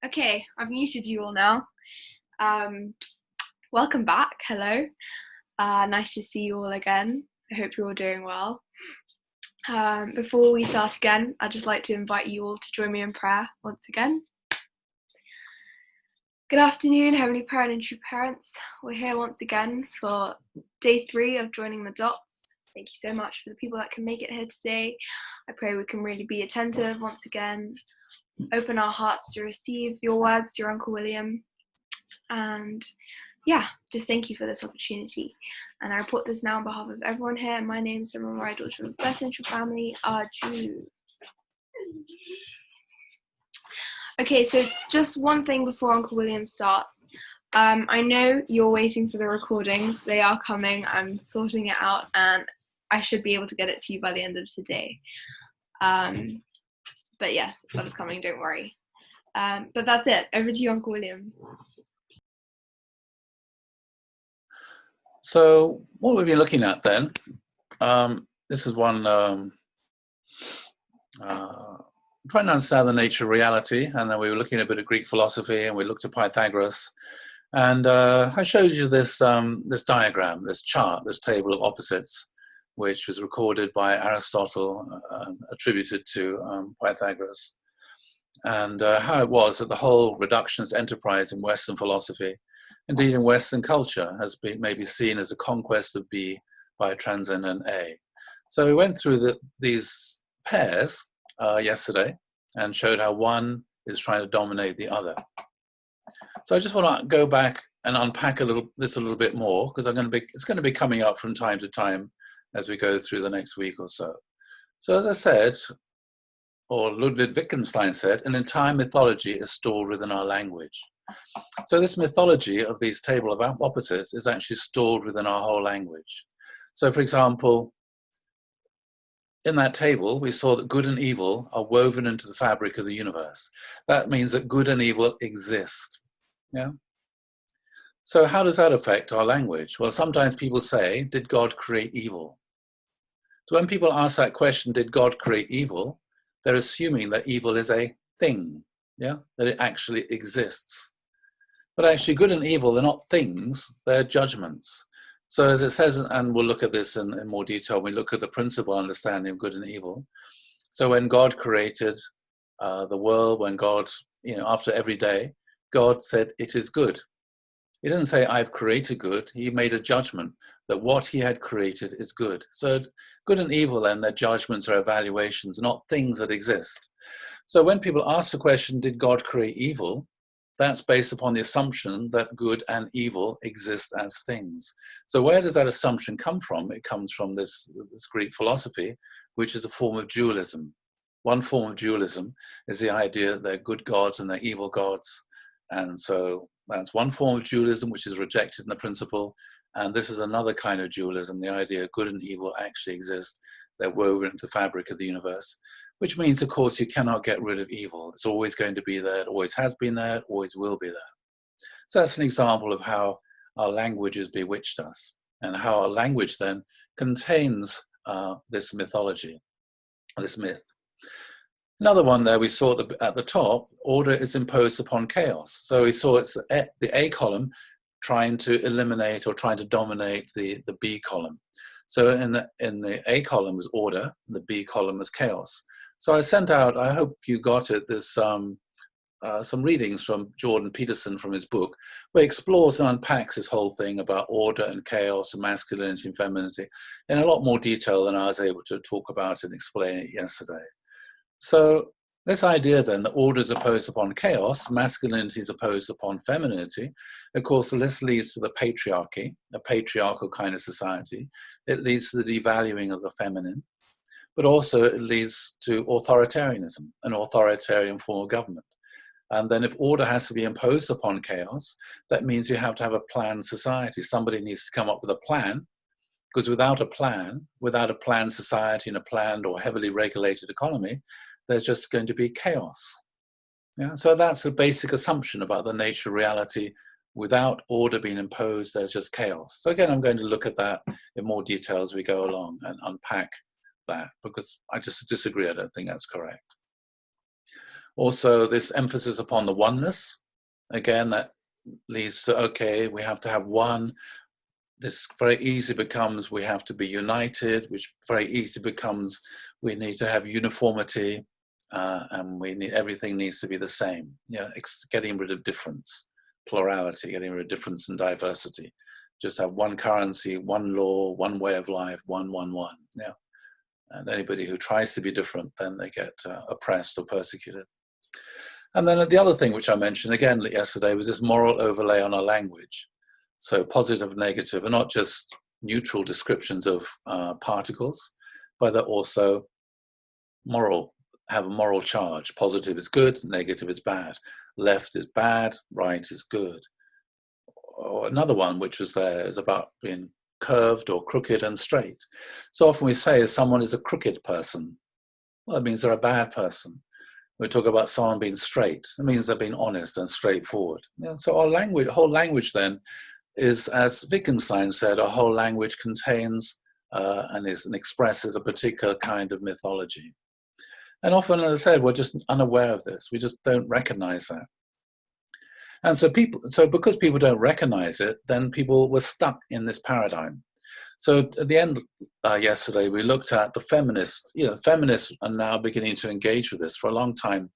Okay, I've muted you all now. Um, Welcome back. Hello. Nice to see you all again. I hope you're all doing well. Before we start again, I'd just like to invite you all to join me in prayer once again. Good afternoon, Heavenly Parent and True Parents. We're here once again for day 3 of joining the dots. Thank you so much for the people that can make it here today. I pray we can really be attentive once again, open our hearts to receive your words, your Uncle William. And yeah, just thank you for this opportunity. And I report this now on behalf of everyone here. My name is Simran Rai, daughter of the First Central Family, Arju. Okay, so just one thing before Uncle William starts. I know you're waiting for the recordings. They are coming. I'm sorting it out, and I should be able to get it to you by the end of today. But yes, that is coming, don't worry. But that's it. Over to you, Uncle William. So what we've been looking at then, this is one trying to understand the nature of reality, and then we were looking at a bit of Greek philosophy, and we looked at Pythagoras, and I showed you this this diagram, this chart, this table of opposites, which was recorded by Aristotle, attributed to Pythagoras, and how it was that the whole reductionist enterprise in Western philosophy, indeed in Western culture, has been maybe seen as a conquest of B by a transcendent A. So we went through these pairs yesterday and showed how one is trying to dominate the other. So I just want to go back and unpack this a little bit more, because it's going to be coming up from time to time as we go through the next week or so. So as I said, or Ludwig Wittgenstein said, an entire mythology is stored within our language. So this mythology of these table of opposites is actually stored within our whole language. So for example, in that table, we saw that good and evil are woven into the fabric of the universe. That means that good and evil exist. Yeah. So how does that affect our language? Well, sometimes people say, did God create evil? So when people ask that question, did God create evil? They're assuming that evil is a thing, yeah, that it actually exists. But actually, good and evil, they're not things, they're judgments. So as it says, and we'll look at this in more detail, we look at the principal understanding of good and evil. So when God created the world, when God, after every day, God said, it is good. He didn't say, I've created good. He made a judgment that what he had created is good. So good and evil, then, their judgments are evaluations, not things that exist. So when people ask the question, did God create evil? That's based upon the assumption that good and evil exist as things. So where does that assumption come from? It comes from this Greek philosophy, which is a form of dualism. One form of dualism is the idea that they're good gods and they're evil gods. And so that's one form of dualism which is rejected in the principle. And this is another kind of dualism, the idea good and evil actually exist. They're woven into the fabric of the universe. Which means, of course, you cannot get rid of evil. It's always going to be there, it always has been there, it always will be there. So that's an example of how our language has bewitched us, and how our language then contains this mythology, this myth. Another one there we saw at the top, order is imposed upon chaos. So we saw it's the A column trying to eliminate or trying to dominate the B column. So in the A column was order, and the B column was chaos. So I sent out, I hope you got it, there's some readings from Jordan Peterson from his book, where he explores and unpacks this whole thing about order and chaos and masculinity and femininity in a lot more detail than I was able to talk about and explain it yesterday. So this idea then that order is opposed upon chaos, masculinity is opposed upon femininity, of course this leads to the patriarchy, a patriarchal kind of society. It leads to the devaluing of the feminine. But also it leads to authoritarianism, an authoritarian form of government. And then if order has to be imposed upon chaos, that means you have to have a planned society. Somebody needs to come up with a plan, because without a planned society and a planned or heavily regulated economy, there's just going to be chaos. Yeah? So that's a basic assumption about the nature of reality. Without order being imposed, there's just chaos. So again, I'm going to look at that in more detail as we go along and unpack that, because I just disagree. I don't think that's correct. Also, this emphasis upon the oneness, again, that leads to, okay, we have to have one. This very easy becomes we have to be united, which very easy becomes we need to have uniformity, and everything needs to be the same. Yeah, getting rid of difference, plurality, getting rid of difference and diversity. Just have one currency, one law, one way of life, one. Yeah, and anybody who tries to be different, then they get oppressed or persecuted. And then the other thing which I mentioned again yesterday was this moral overlay on our language. So positive, negative are not just neutral descriptions of particles, but they're also moral, have a moral charge. Positive is good, negative is bad. Left is bad, right is good. Or another one which was there is about being curved or crooked and straight. So often we say someone is a crooked person. Well, it means they're a bad person. We talk about someone being straight. It means they're being honest and straightforward. Yeah, so our language, whole language then, is, as Wittgenstein said, our whole language contains and expresses a particular kind of mythology. And often, as I said, we're just unaware of this. We just don't recognize that. And so because people don't recognize it, then people were stuck in this paradigm. So at the end yesterday, we looked at the feminists. Feminists are now beginning to engage with this. For a long time,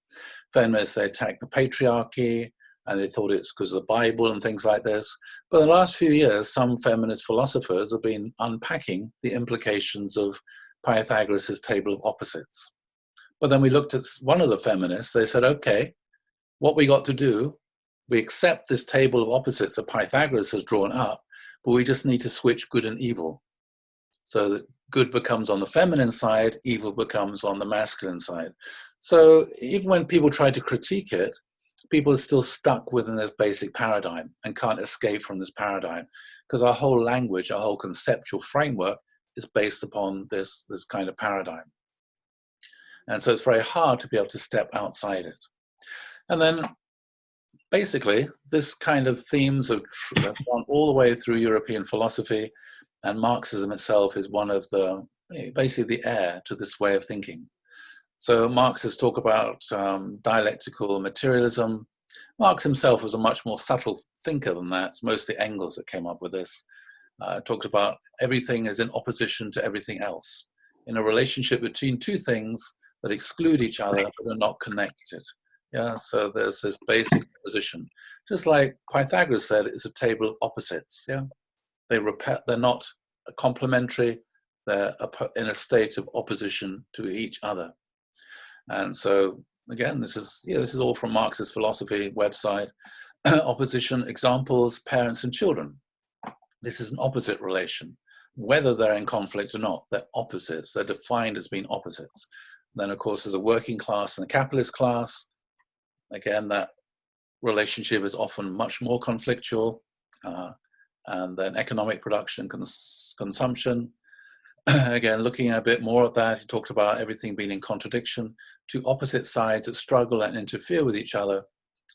feminists, they attacked the patriarchy, and they thought it's because of the Bible and things like this. But in the last few years, some feminist philosophers have been unpacking the implications of Pythagoras' table of opposites. But then we looked at one of the feminists. They said, okay, what we got to do, we accept this table of opposites that Pythagoras has drawn up, but we just need to switch good and evil. So that good becomes on the feminine side, evil becomes on the masculine side. So even when people try to critique it, people are still stuck within this basic paradigm and can't escape from this paradigm, because our whole language, our whole conceptual framework is based upon this kind of paradigm. And so it's very hard to be able to step outside it. And then basically, this kind of themes have gone all the way through European philosophy, and Marxism itself is one of basically the heir to this way of thinking. So Marxists talk about dialectical materialism. Marx himself was a much more subtle thinker than that. It's mostly Engels that came up with this. Talked about everything is in opposition to everything else, in a relationship between two things that exclude each other but are not connected. Yeah, so there's this basic opposition. Just like Pythagoras said, it's a table of opposites. Yeah, they're not complementary. They're in a state of opposition to each other. And so again, this is all from Marxist philosophy website. Opposition examples: parents and children. This is an opposite relation, whether they're in conflict or not. They're opposites. They're defined as being opposites. Then, of course, there's a working class and the capitalist class. Again, that relationship is often much more conflictual. And then economic production, consumption. Again, looking a bit more at that, he talked about everything being in contradiction. Two opposite sides that struggle and interfere with each other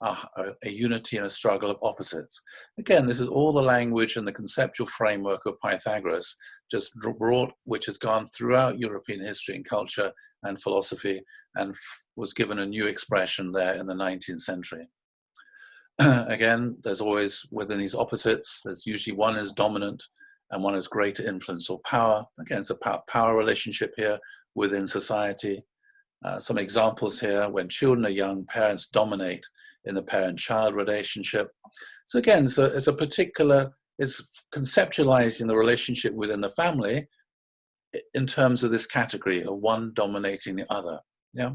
are a unity and a struggle of opposites. Again, this is all the language and the conceptual framework of Pythagoras, just brought, which has gone throughout European history and culture and philosophy, and was given a new expression there in the 19th century. Again, there's always, within these opposites, there's usually one is dominant and one has greater influence or power. Again, it's a power relationship here within society. Some examples here: when children are young, parents dominate in the parent-child relationship. So again, it's conceptualizing the relationship within the family in terms of this category of one dominating the other. Yeah,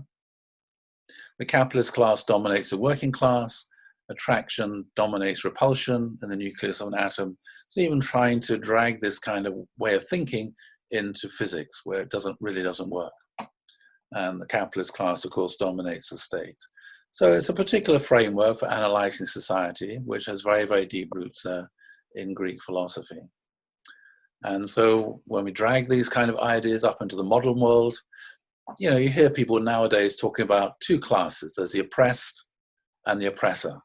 the capitalist class dominates the working class. Attraction dominates repulsion in the nucleus of an atom. So even trying to drag this kind of way of thinking into physics, where it really doesn't work. And the capitalist class, of course, dominates the state. So it's a particular framework for analyzing society, which has very, very deep roots in Greek philosophy. And so when we drag these kind of ideas up into the modern world, you hear people nowadays talking about two classes. There's the oppressed and the oppressor.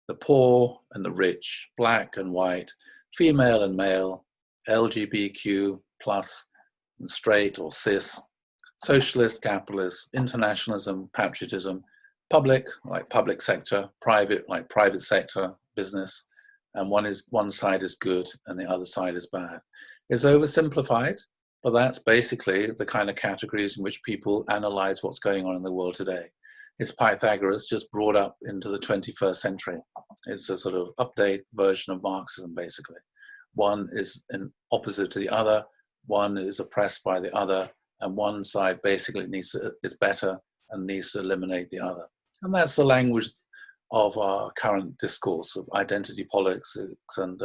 The poor and the rich, black and white, female and male, LGBTQ plus and straight or cis, socialist, capitalist, internationalism, patriotism, public, like public sector, private, like private sector, business, and one side is good and the other side is bad. It's oversimplified, but that's basically the kind of categories in which people analyze what's going on in the world today. It's Pythagoras just brought up into the 21st century. It's a sort of update version of Marxism, basically. One is in opposite to the other, one is oppressed by the other, and one side basically is better and needs to eliminate the other. And that's the language of our current discourse of identity politics and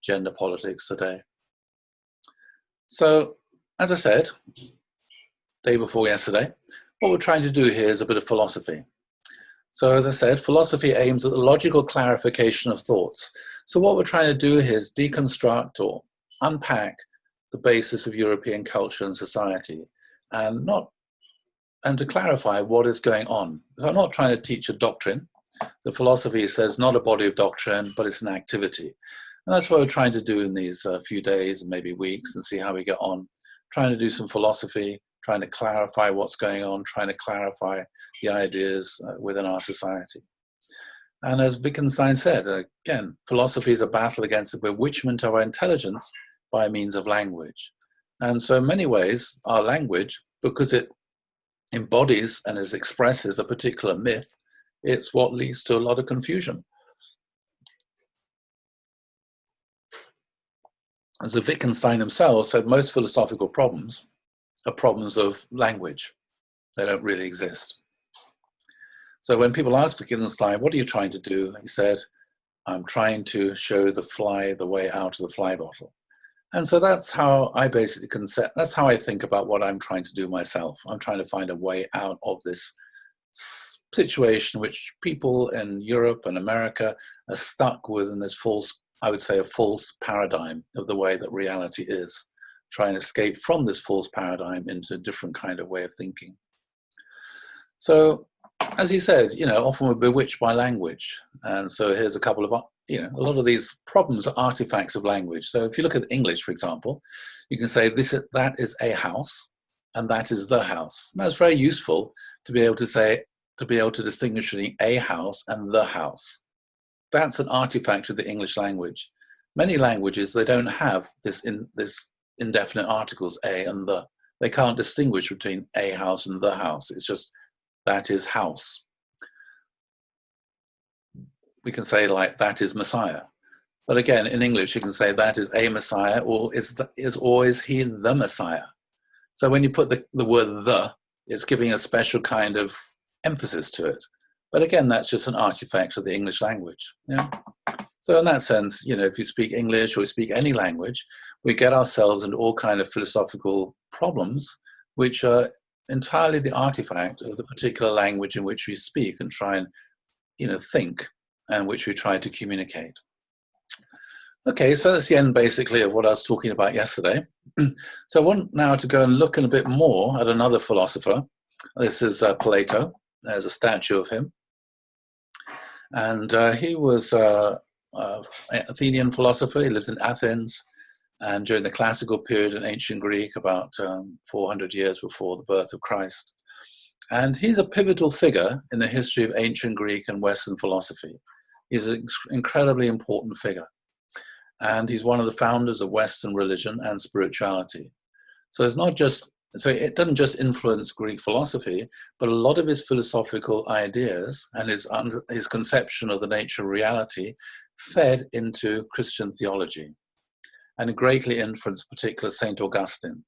gender politics today. So, as I said, day before yesterday, what we're trying to do here is a bit of philosophy. So as I said, philosophy aims at the logical clarification of thoughts. So what we're trying to do here is deconstruct or unpack the basis of European culture and society, and to clarify what is going on. So I'm not trying to teach a doctrine. The philosophy says not a body of doctrine, but it's an activity. And that's what we're trying to do in these few days and maybe weeks and see how we get on. Trying to do some philosophy, trying to clarify what's going on, trying to clarify the ideas within our society. And as Wittgenstein said, again, philosophy is a battle against the bewitchment of our intelligence by means of language. And so in many ways, our language, because it embodies and expresses a particular myth, it's what leads to a lot of confusion. As Wittgenstein himself said, most philosophical problems are problems of language. They don't really exist. So when people ask Wittgenstein, what are you trying to do? He said, I'm trying to show the fly the way out of the fly bottle. And so that's how I basically that's how I think about what I'm trying to do myself. I'm trying to find a way out of this situation which people in Europe and America are stuck within this false, I would say a false paradigm of the way that reality is. Try and escape from this false paradigm into a different kind of way of thinking. So, as he said, often we're bewitched by language. And so here's a couple of, a lot of these problems are artifacts of language. So if you look at English, for example, you can say that is a house and that is the house. And that's very useful to be able to distinguish between a house and the house. That's an artifact of the English language. Many languages, they don't have this indefinite articles, a and the. They can't distinguish between a house and the house. It's just, that is house. We can say like, that is Messiah. But again, in English, you can say that is a Messiah, or is he the Messiah? So when you put the word the, it's giving a special kind of emphasis to it. But again, that's just an artifact of the English language. Yeah. So in that sense, if you speak English or you speak any language, we get ourselves into all kind of philosophical problems, which are entirely the artifact of the particular language in which we speak and try and, think, and which we try to communicate. Okay, so that's the end basically of what I was talking about yesterday. So I want now to go and look a bit more at another philosopher. This is Plato. There's a statue of him. And he was an Athenian philosopher. He lived in Athens, and during the classical period in ancient Greek, about 400 years before the birth of Christ. And he's a pivotal figure in the history of ancient Greek and Western philosophy. He's an incredibly important figure. And he's one of the founders of Western religion and spirituality. So it doesn't just influence Greek philosophy, but a lot of his philosophical ideas and his conception of the nature of reality fed into Christian theology. And it greatly influenced particular St. Augustine.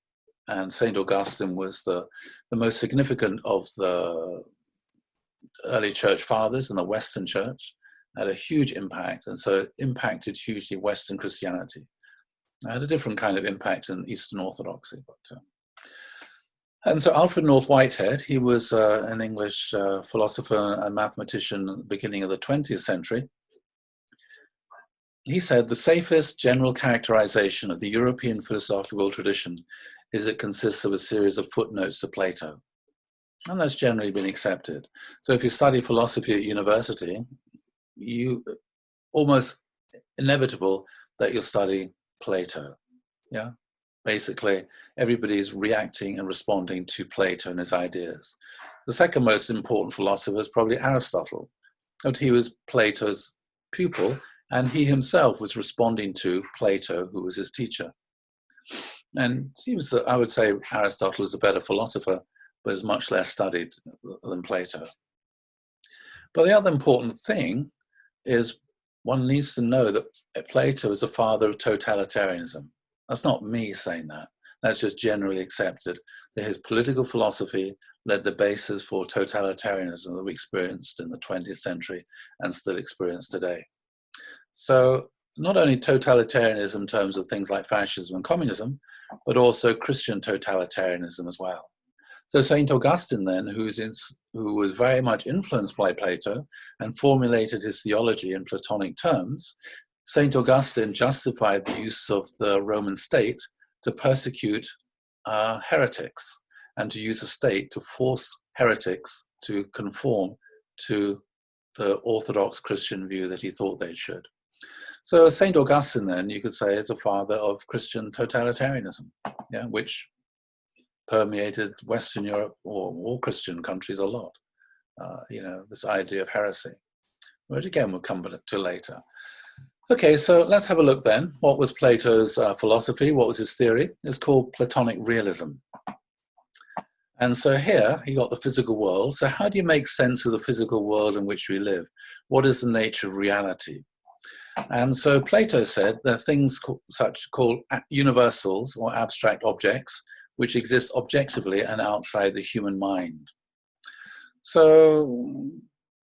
And St. Augustine was the most significant of the early church fathers in the Western church, had a huge impact, and so it impacted hugely Western Christianity. It had a different kind of impact in Eastern Orthodoxy. And so Alfred North Whitehead, he was an English philosopher and mathematician at the beginning of the 20th century. He said, the safest general characterization of the European philosophical tradition is it consists of a series of footnotes to Plato. And that's generally been accepted. So if you study philosophy at university, almost inevitable that you'll study Plato. Yeah, basically everybody's reacting and responding to Plato and his ideas. The second most important philosopher is probably Aristotle. And he was Plato's pupil, and he himself was responding to Plato, who was his teacher. And it seems that I would say Aristotle is a better philosopher, but is much less studied than Plato. But the other important thing is one needs to know that Plato is a father of totalitarianism. That's not me saying that. That's just generally accepted, that his political philosophy led the basis for totalitarianism that we experienced in the 20th century and still experience today. So not only totalitarianism in terms of things like fascism and communism, but also Christian totalitarianism as well. So St. Augustine then, who was very much influenced by Plato and formulated his theology in Platonic terms, St. Augustine justified the use of the Roman state to persecute heretics and to use the state to force heretics to conform to the Orthodox Christian view that he thought they should. So St. Augustine then, you could say, is a father of Christian totalitarianism, yeah, which permeated Western Europe or all Christian countries a lot. This idea of heresy, which again we'll come to later. Okay, so let's have a look then. What was Plato's philosophy? What was his theory? It's called Platonic realism. And so here you got the physical world. So how do you make sense of the physical world in which we live? What is the nature of reality? And so Plato said there are things called universals or abstract objects which exist objectively and outside the human mind. So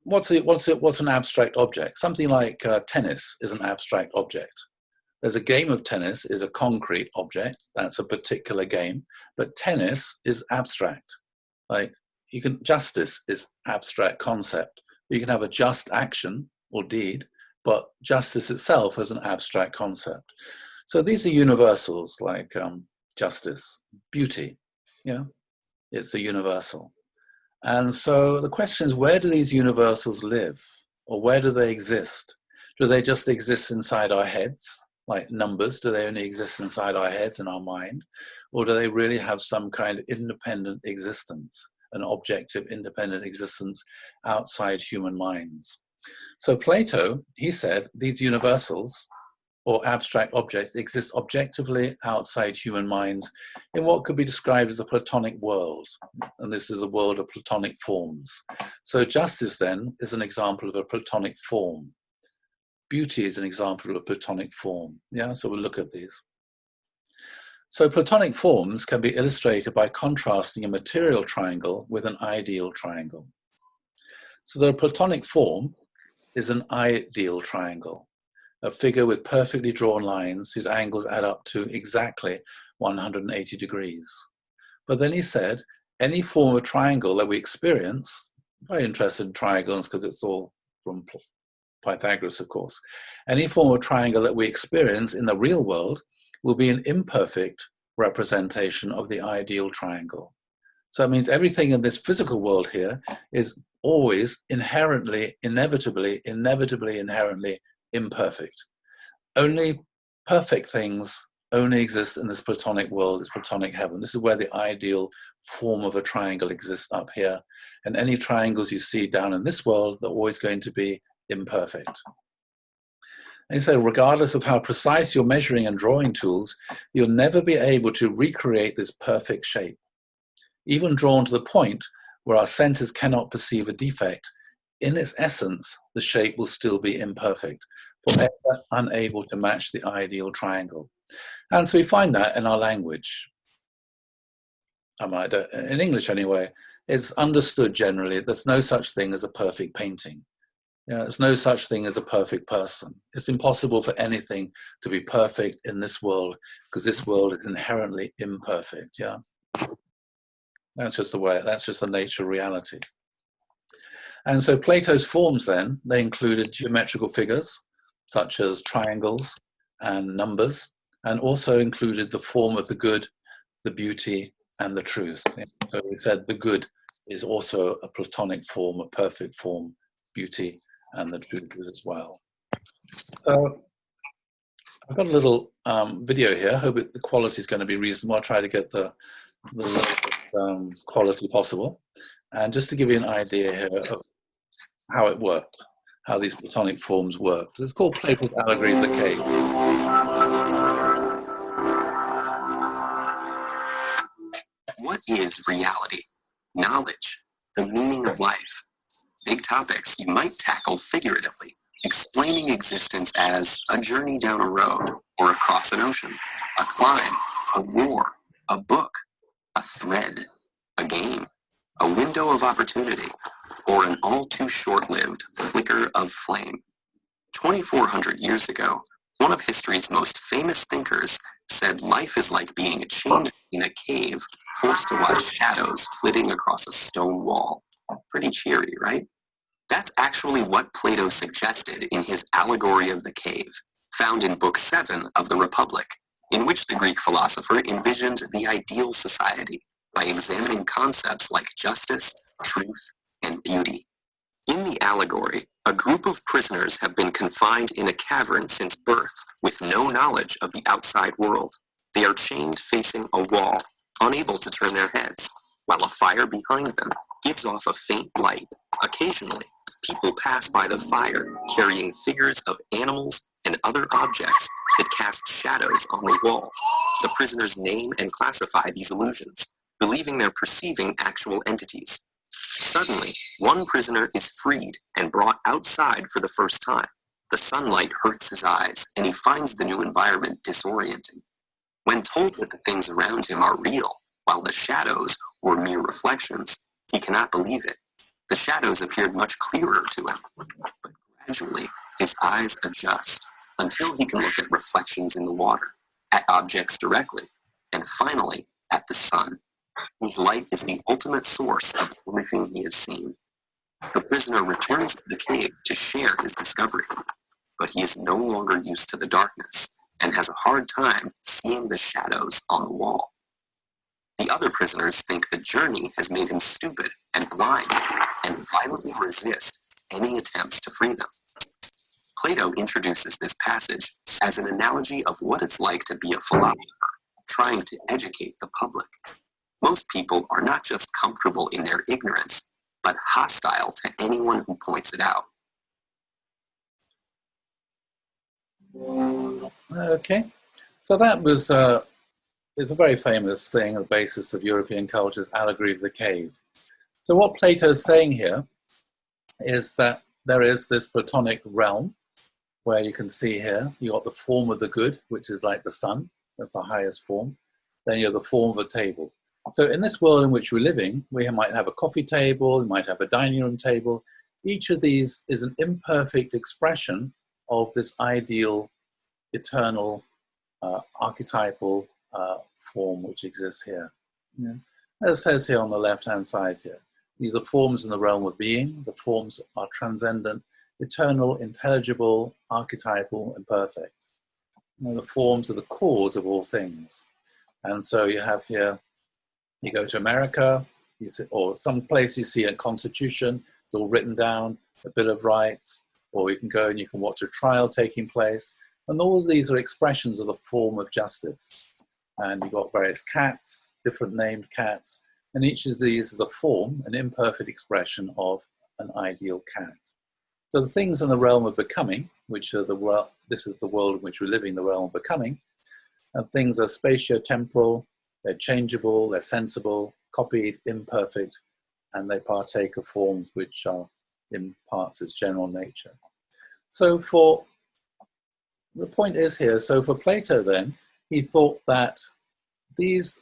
what's an abstract object? Something like tennis is an abstract object. There's a game of tennis is a concrete object. That's a particular game, but tennis is abstract. Like justice is abstract concept. You can have a just action or deed, but justice itself is an abstract concept. So these are universals like justice, beauty, yeah, it's a universal. And so the question is, where do these universals live? Or where do they exist? Do they just exist inside our heads, like numbers? Do they only exist inside our heads and our mind? Or do they really have some kind of independent existence, an objective independent existence outside human minds? So Plato, he said, these universals or abstract objects exist objectively outside human minds in what could be described as a Platonic world. And this is a world of Platonic forms. So justice then is an example of a Platonic form. Beauty is an example of a Platonic form. Yeah, so we'll look at these. So Platonic forms can be illustrated by contrasting a material triangle with an ideal triangle. So the Platonic form is an ideal triangle, a figure with perfectly drawn lines whose angles add up to exactly 180 degrees. But then he said, any form of triangle that we experience, very interested in triangles because it's all from Pythagoras, of course, any form of triangle that we experience in the real world will be an imperfect representation of the ideal triangle. So it means everything in this physical world here is always inherently, inevitably, inherently imperfect. Only perfect things only exist in this Platonic world, this Platonic heaven. This is where the ideal form of a triangle exists up here. And any triangles you see down in this world, they're always going to be imperfect. And so regardless of how precise your measuring and drawing tools, you'll never be able to recreate this perfect shape. Even drawn to the point where our senses cannot perceive a defect, in its essence, the shape will still be imperfect, forever unable to match the ideal triangle. And so we find that in our language. In English anyway, it's understood generally there's no such thing as a perfect painting. There's no such thing as a perfect person. It's impossible for anything to be perfect in this world because this world is inherently imperfect. Yeah. That's just the way, that's just the nature of reality. And so Plato's forms then, they included geometrical figures, such as triangles and numbers, and also included the form of the good, the beauty, and the truth. So we said the good is also a Platonic form, a perfect form, beauty, and the truth as well. So I've got a little video here. I hope the quality is going to be reasonable. I'll try to get the lowest quality possible. And just to give you an idea here of how it worked, how these Platonic forms worked. It's called Plato's Allegory of the Cave. What is reality? Knowledge, the meaning of life. Big topics you might tackle figuratively, explaining existence as a journey down a road or across an ocean, a climb, a war, a book, a thread, a game, a window of opportunity, or an all too short-lived flicker of flame. 2,400 years ago, one of history's most famous thinkers said life is like being chained in a cave, forced to watch shadows flitting across a stone wall. Pretty cheery, right? That's actually what Plato suggested in his Allegory of the Cave, found in Book 7 of the Republic, in which the Greek philosopher envisioned the ideal society by examining concepts like justice, truth, and beauty. In the allegory, a group of prisoners have been confined in a cavern since birth with no knowledge of the outside world. They are chained facing a wall, unable to turn their heads, while a fire behind them gives off a faint light. Occasionally, people pass by the fire carrying figures of animals and other objects that cast shadows on the wall. The prisoners name and classify these illusions, believing they're perceiving actual entities. Suddenly, one prisoner is freed and brought outside for the first time. The sunlight hurts his eyes, and he finds the new environment disorienting. When told that the things around him are real, while the shadows were mere reflections, he cannot believe it. The shadows appeared much clearer to him, but gradually his eyes adjust until he can look at reflections in the water, at objects directly, and finally at the sun, whose light is the ultimate source of everything he has seen. The prisoner returns to the cave to share his discovery, but he is no longer used to the darkness and has a hard time seeing the shadows on the wall. The other prisoners think the journey has made him stupid and blind and violently resist any attempts to free them. Plato introduces this passage as an analogy of what it's like to be a philosopher trying to educate the public. Most people are not just comfortable in their ignorance, but hostile to anyone who points it out. Okay, so that was is a very famous thing, the basis of European culture's Allegory of the Cave. So what Plato is saying here is that there is this Platonic realm where you can see here, you got the form of the good, which is like the sun, that's the highest form. Then you have the form of a table. So in this world in which we're living, we might have a coffee table, we might have a dining room table. Each of these is an imperfect expression of this ideal, eternal, archetypal form which exists here. Yeah. As it says here on the left-hand side here, these are forms in the realm of being. The forms are transcendent, eternal, intelligible, archetypal, and perfect. And the forms are the cause of all things. And so you have here, you go to America, you see, or some place you see a constitution, it's all written down, a Bill of Rights, or you can go and you can watch a trial taking place. And all of these are expressions of the form of justice. And you've got various cats, different named cats, and each of these is the form, an imperfect expression of an ideal cat. So the things in the realm of becoming, which are this is the world in which we're living, the realm of becoming, and things are spatio-temporal, they're changeable, they're sensible, copied, imperfect, and they partake of forms which are in parts its general nature. So the point is here, so for Plato then, he thought that these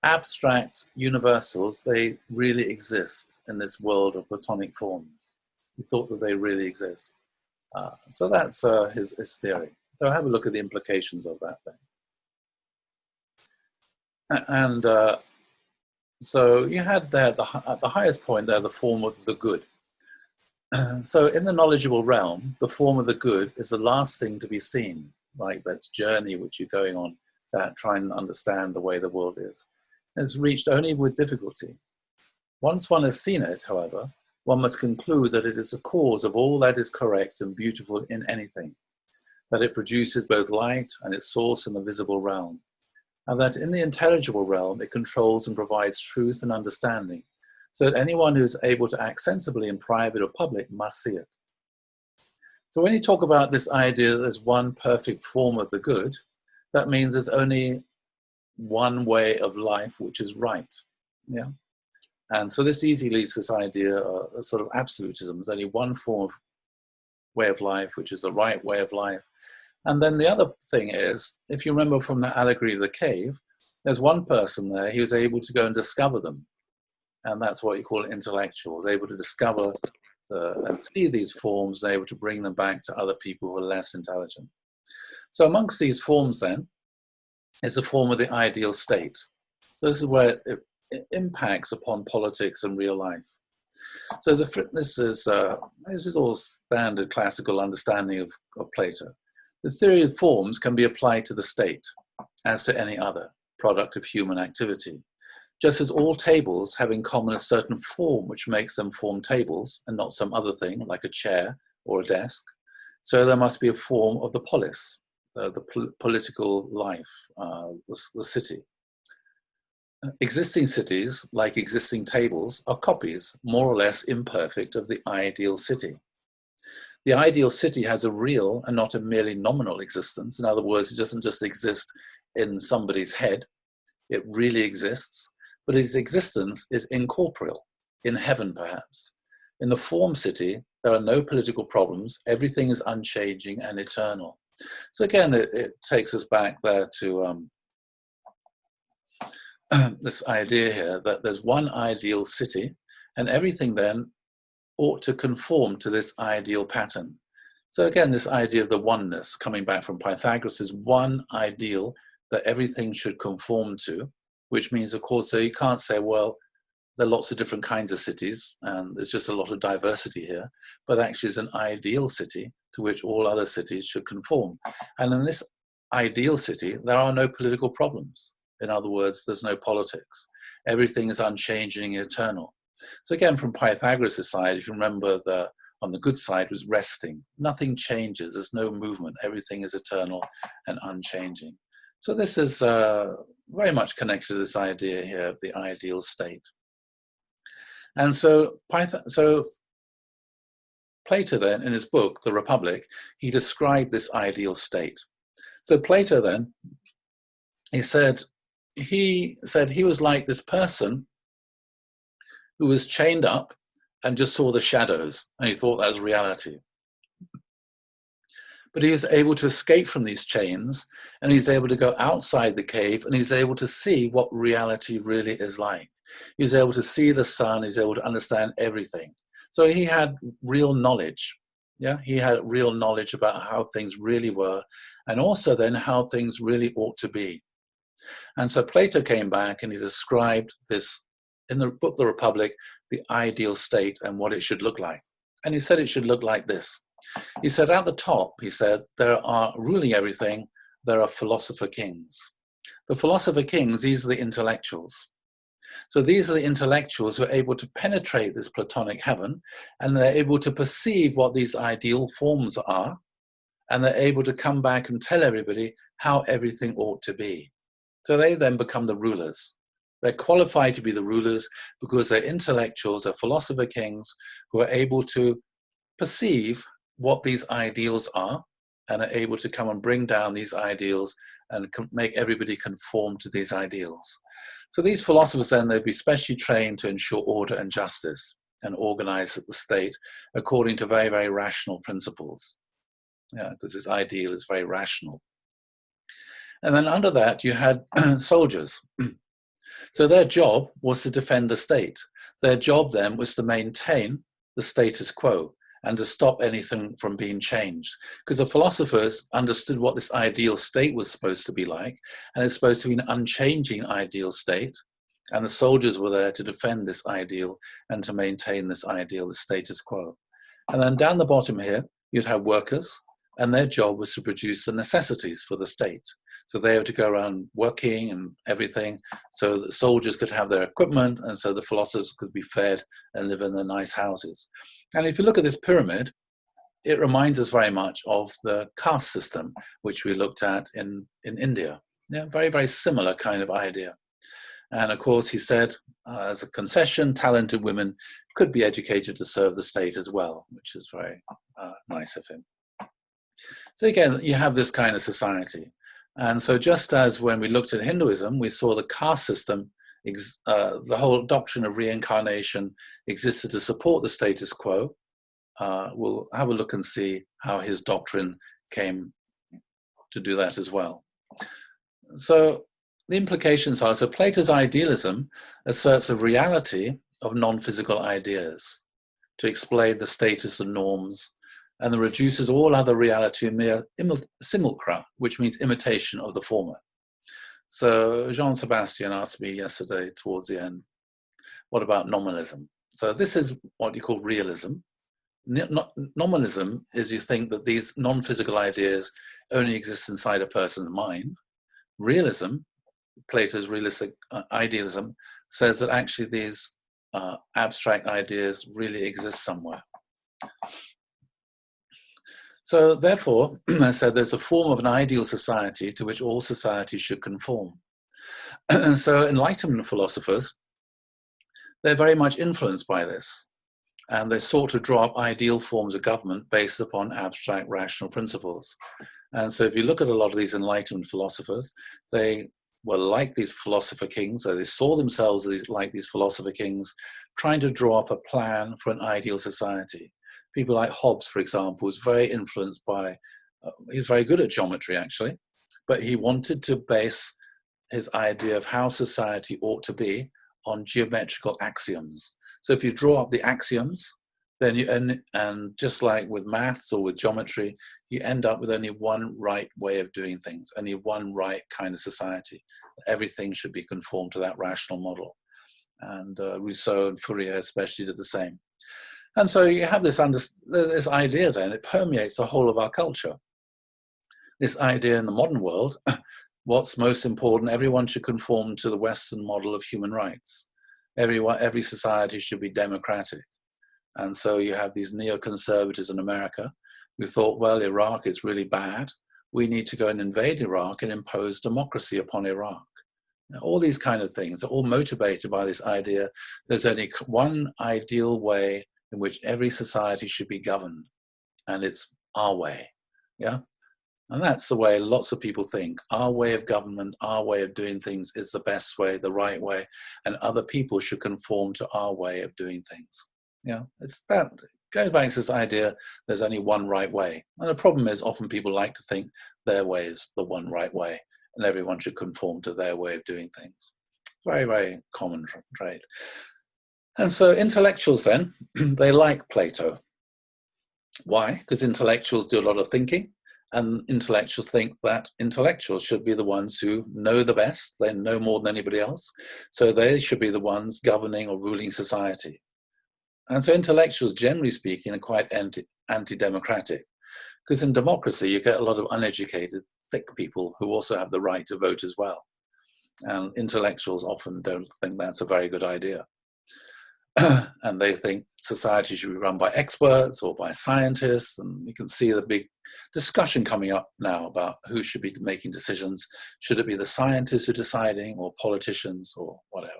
abstract universals, they really exist in this world of Platonic forms. He thought that they really exist. So that's his theory. So have a look at the implications of that then. And so you had there at the highest point there the form of the good. So in the knowledgeable realm, the form of the good is the last thing to be seen, like that journey which you're going on, that trying to understand the way the world is. And it's reached only with difficulty. Once one has seen it, however, one must conclude that it is the cause of all that is correct and beautiful in anything, that it produces both light and its source in the visible realm, and that in the intelligible realm it controls and provides truth and understanding, so that anyone who's able to act sensibly in private or public must see it. So when you talk about this idea that there's one perfect form of the good, that means there's only one way of life which is right. Yeah. And so this easily leads to this idea of sort of absolutism. There's only one form of way of life, which is the right way of life. And then the other thing is, if you remember from the allegory of the cave, there's one person there, he was able to go and discover them. And that's what you call intellectuals, able to discover and see these forms, and able to bring them back to other people who are less intelligent. So amongst these forms then, is the form of the ideal state. So this is where it impacts upon politics and real life. So this is all standard classical understanding of Plato. The theory of forms can be applied to the state as to any other product of human activity. Just as all tables have in common a certain form which makes them form tables and not some other thing like a chair or a desk, so there must be a form of the polis, the political life, the city. Existing cities, like existing tables, are copies, more or less imperfect, of the ideal city. The ideal city has a real and not a merely nominal existence. In other words, it doesn't just exist in somebody's head. It really exists, but its existence is incorporeal, in heaven perhaps. In the form city, there are no political problems. Everything is unchanging and eternal. So again, it takes us back there to this idea here that there's one ideal city, and everything then ought to conform to this ideal pattern. So again, this idea of the oneness, coming back from Pythagoras, is one ideal that everything should conform to, which means, of course, so you can't say, well, there are lots of different kinds of cities, and there's just a lot of diversity here, but actually it's an ideal city to which all other cities should conform. And in this ideal city, there are no political problems. In other words, there's no politics. Everything is unchanging and eternal. So again, from Pythagoras' side, if you remember, on the good side was resting. Nothing changes, there's no movement. Everything is eternal and unchanging. So this is very much connected to this idea here of the ideal state. And so Plato then, in his book, The Republic, he described this ideal state. So Plato then, he said he was like this person who was chained up and just saw the shadows, and he thought that was reality. But he was able to escape from these chains, and he's able to go outside the cave, and he's able to see what reality really is like. He's able to see the sun, he's able to understand everything. So he had real knowledge. Yeah, he had real knowledge about how things really were, and also then how things really ought to be. And so Plato came back and he described this in the book, The Republic, the ideal state and what it should look like. And he said it should look like this. He said at the top, he said, there are ruling everything, there are philosopher kings. The philosopher kings, these are the intellectuals. So these are the intellectuals who are able to penetrate this Platonic heaven, and they're able to perceive what these ideal forms are, and they're able to come back and tell everybody how everything ought to be. So they then become the rulers. They're qualified to be the rulers because they're intellectuals, they're philosopher kings who are able to perceive what these ideals are and are able to come and bring down these ideals and make everybody conform to these ideals. So these philosophers then, they'd be specially trained to ensure order and justice and organize the state according to very, very rational principles. Yeah, because this ideal is very rational. And then under that, you had soldiers. So their job was to defend the state. Their job then was to maintain the status quo and to stop anything from being changed. Because the philosophers understood what this ideal state was supposed to be like, and it's supposed to be an unchanging ideal state. And the soldiers were there to defend this ideal and to maintain this ideal, the status quo. And then down the bottom here, you'd have workers, and their job was to produce the necessities for the state. So they had to go around working and everything, so the soldiers could have their equipment, and so the philosophers could be fed and live in their nice houses. And if you look at this pyramid, it reminds us very much of the caste system, which we looked at in India. Yeah, very, very similar kind of idea. And of course, he said, as a concession, talented women could be educated to serve the state as well, which is very nice of him. So again, you have this kind of society. And so just as when we looked at Hinduism, we saw the caste system, the whole doctrine of reincarnation existed to support the status quo. We'll have a look and see how his doctrine came to do that as well. So the implications are, so Plato's idealism asserts a reality of non-physical ideas to explain the status of norms, and then reduces all other reality to mere simulacra, which means imitation of the former. So Jean-Sebastian asked me yesterday towards the end, what about nominalism? So this is what you call realism. Nominalism is you think that these non-physical ideas only exist inside a person's mind. Realism, Plato's realistic idealism, says that actually these abstract ideas really exist somewhere. So therefore, I said there's a form of an ideal society to which all societies should conform. So Enlightenment philosophers, they're very much influenced by this. And they sought to draw up ideal forms of government based upon abstract rational principles. And so if you look at a lot of these Enlightenment philosophers, they were like these philosopher kings, so they saw themselves as like these philosopher kings, trying to draw up a plan for an ideal society. People like Hobbes, for example, was very influenced by, he was very good at geometry actually, but he wanted to base his idea of how society ought to be on geometrical axioms. So if you draw up the axioms, then and just like with maths or with geometry, you end up with only one right way of doing things, only one right kind of society. Everything should be conformed to that rational model. And Rousseau and Fourier especially did the same. And so you have this idea then, it permeates the whole of our culture. This idea in the modern world, what's most important, everyone should conform to the Western model of human rights. Every society should be democratic. And so you have these neoconservatives in America who thought, well, Iraq is really bad. We need to go and invade Iraq and impose democracy upon Iraq. Now, all these kind of things are all motivated by this idea. There's only one ideal way in which every society should be governed, and it's our way, yeah? And that's the way lots of people think. Our way of government, our way of doing things is the best way, the right way, and other people should conform to our way of doing things. Yeah, it's that, it goes back to this idea there's only one right way. And the problem is often people like to think their way is the one right way, and everyone should conform to their way of doing things. Very, very common trait. And so intellectuals then, they like Plato. Why? Because intellectuals do a lot of thinking, and intellectuals think that intellectuals should be the ones who know the best, they know more than anybody else, so they should be the ones governing or ruling society. And so intellectuals, generally speaking, are quite anti-democratic, because in democracy you get a lot of uneducated, thick people who also have the right to vote as well. And intellectuals often don't think that's a very good idea. And they think society should be run by experts or by scientists, and you can see the big discussion coming up now about who should be making decisions. Should it be the scientists who are deciding, or politicians, or whatever?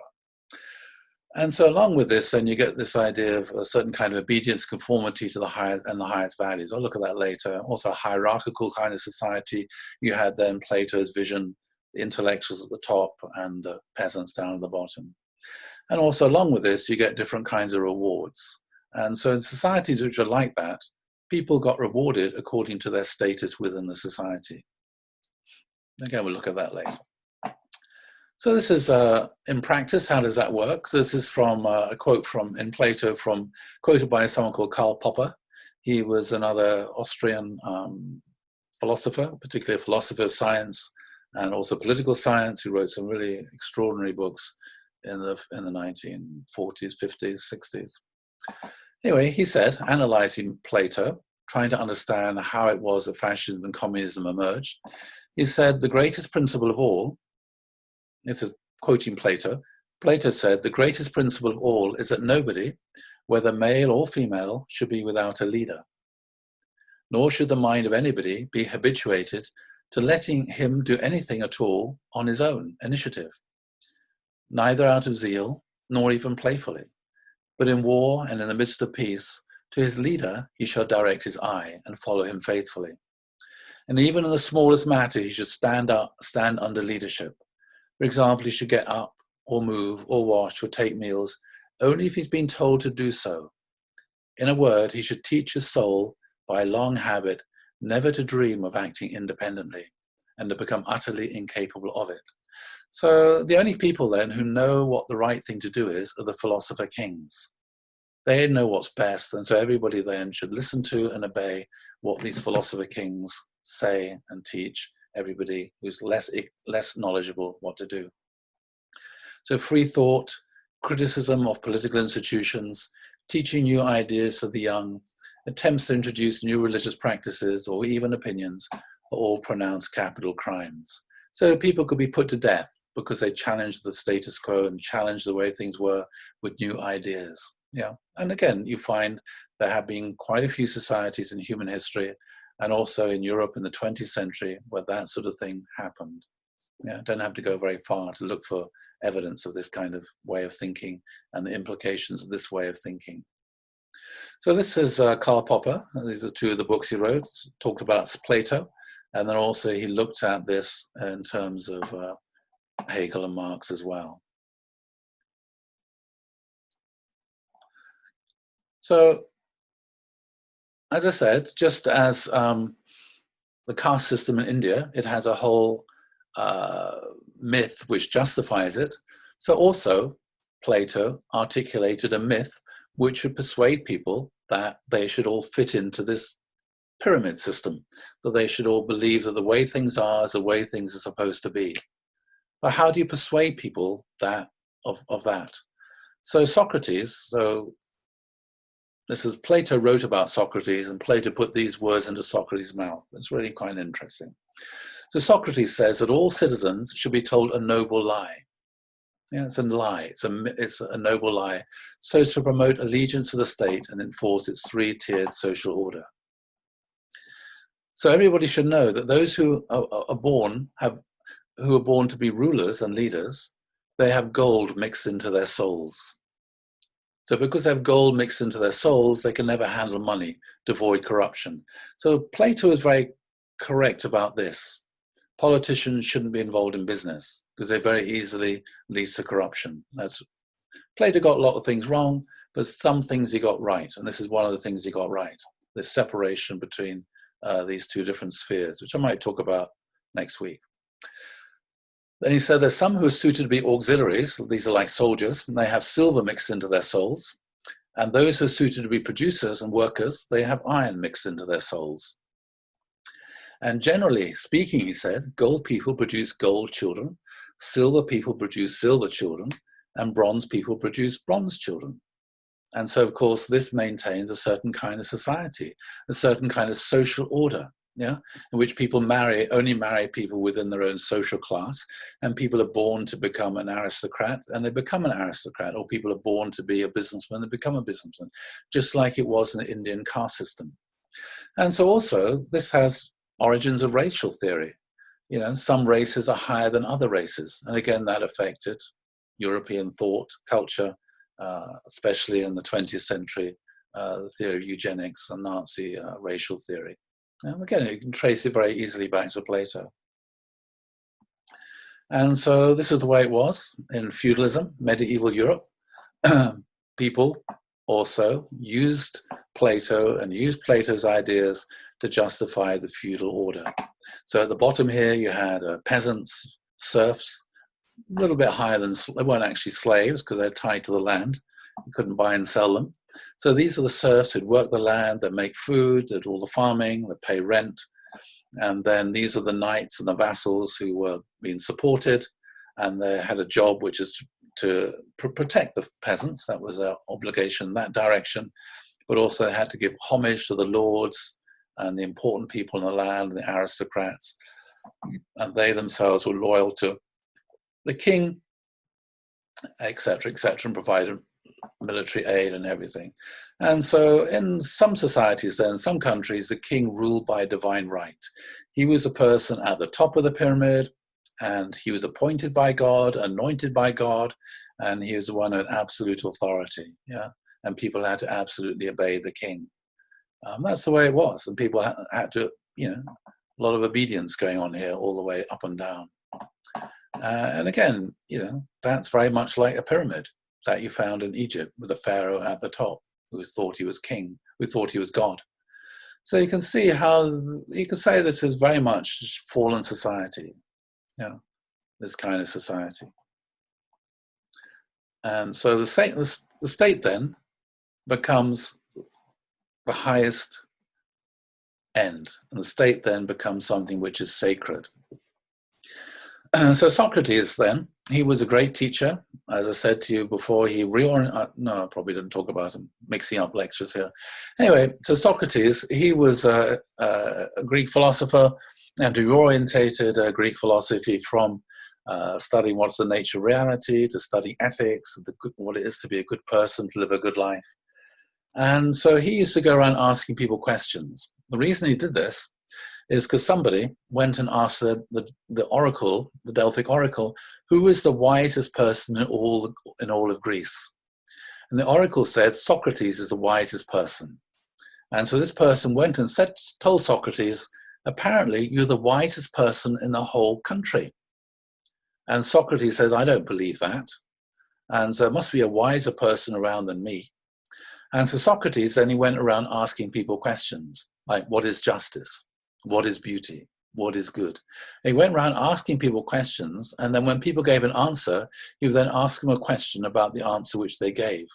And so along with this, then you get this idea of a certain kind of obedience, conformity to the highest values. I'll look at that later. Also a hierarchical kind of society. You had then Plato's vision, the intellectuals at the top and the peasants down at the bottom. And also along with this, you get different kinds of rewards. And so in societies which are like that, people got rewarded according to their status within the society. Again, we'll look at that later. So this is, in practice, how does that work? So this is from a quote in Plato, quoted by someone called Karl Popper. He was another Austrian philosopher, particularly a philosopher of science and also political science, who wrote some really extraordinary books in the 1940s, 50s, 60s. Anyway, he said, analyzing Plato, trying to understand how it was that fascism and communism emerged, he said, the greatest principle of all, this is quoting Plato, Plato said, the greatest principle of all is that nobody, whether male or female, should be without a leader. Nor should the mind of anybody be habituated to letting him do anything at all on his own initiative. neither out of zeal, nor even playfully. But in war and in the midst of peace, to his leader he shall direct his eye and follow him faithfully. And even in the smallest matter, he should stand under leadership. For example, he should get up or move or wash or take meals only if he's been told to do so. In a word, he should teach his soul by long habit never to dream of acting independently and to become utterly incapable of it. So the only people then who know what the right thing to do is are the philosopher kings. They know what's best, and so everybody then should listen to and obey what these philosopher kings say and teach everybody who's less knowledgeable what to do. So free thought, criticism of political institutions, teaching new ideas to the young, attempts to introduce new religious practices or even opinions are all pronounced capital crimes. So people could be put to death because they challenged the status quo and challenged the way things were with new ideas. Yeah, and again, you find there have been quite a few societies in human history, and also in Europe in the 20th century, where that sort of thing happened. Yeah, don't have to go very far to look for evidence of this kind of way of thinking and the implications of this way of thinking. So this is Karl Popper. These are two of the books he wrote. Talked about Plato, and then also he looked at this in terms of Hegel and Marx as well. So, as I said, just as the caste system in India, it has a whole myth which justifies it. So also, Plato articulated a myth which would persuade people that they should all fit into this pyramid system, that they should all believe that the way things are is the way things are supposed to be. But how do you persuade people that of that? So Socrates, this is Plato wrote about Socrates, and Plato put these words into Socrates' mouth. It's really quite interesting. So Socrates says that all citizens should be told a noble lie. Yeah, it's a lie. It's a noble lie, so as to promote allegiance to the state and enforce its three-tiered social order. So everybody should know that those who are born to be rulers and leaders, they have gold mixed into their souls. So because they have gold mixed into their souls, they can never handle money to avoid corruption. So Plato is very correct about this. Politicians shouldn't be involved in business because they very easily lead to corruption. Plato got a lot of things wrong, but some things he got right. And this is one of the things he got right, this separation between these two different spheres, which I might talk about next week. Then he said there's some who are suited to be auxiliaries. These are like soldiers, and they have silver mixed into their souls. And those who are suited to be producers and workers, they have iron mixed into their souls. And generally speaking, he said, gold people produce gold children, silver people produce silver children, and bronze people produce bronze children. And so, of course, this maintains a certain kind of society, a certain kind of social order, yeah, in which people only marry people within their own social class, and people are born to become an aristocrat, and they become an aristocrat, or people are born to be a businessman, they become a businessman, just like it was in the Indian caste system. And so also, this has origins of racial theory. You know, some races are higher than other races, and again, that affected European thought, culture, especially in the 20th century, the theory of eugenics and Nazi racial theory. And again, you can trace it very easily back to Plato. And so this is the way it was in feudalism, medieval Europe. People also used Plato and used Plato's ideas to justify the feudal order. So at the bottom here, you had peasants, serfs, a little bit higher than, they weren't actually slaves because they're tied to the land. You couldn't buy and sell them. So these are the serfs who'd work the land, they'd make food, they'd do all the farming, they'd pay rent. And then these are the knights and the vassals who were being supported, and they had a job which is to protect the peasants. That was their obligation in that direction. But also they had to give homage to the lords and the important people in the land, the aristocrats. And they themselves were loyal to the king, etc., and provided military aid and everything. And so in some societies then, some countries, the king ruled by divine right. He was the person at the top of the pyramid, and he was appointed by God, anointed by God, and he was the one with absolute authority. Yeah, and people had to absolutely obey the king. That's the way it was, and people had to, a lot of obedience going on here, all the way up and down. And again, that's very much like a pyramid that you found in Egypt with a pharaoh at the top who thought he was king, who thought he was God. So you can see how you can say this is very much fallen society, this kind of society. And so the state then becomes the highest end, and the state then becomes something which is sacred. So Socrates then, he was a great teacher. As I said to you before, he no, I probably didn't talk about him, mixing up lectures here. Anyway, so Socrates, he was a Greek philosopher, and he orientated Greek philosophy from studying what's the nature of reality, to study ethics, what it is to be a good person, to live a good life. And so he used to go around asking people questions. The reason he did this is because somebody went and asked the oracle, the Delphic oracle, who is the wisest person in all of Greece. And the oracle said Socrates is the wisest person. And so this person went and told Socrates, apparently you're the wisest person in the whole country. And Socrates says, I don't believe that. And so there must be a wiser person around than me. And so Socrates, then he went around asking people questions, like what is justice? What is beauty? What is good? And he went around asking people questions, and then when people gave an answer, he would then ask them a question about the answer which they gave.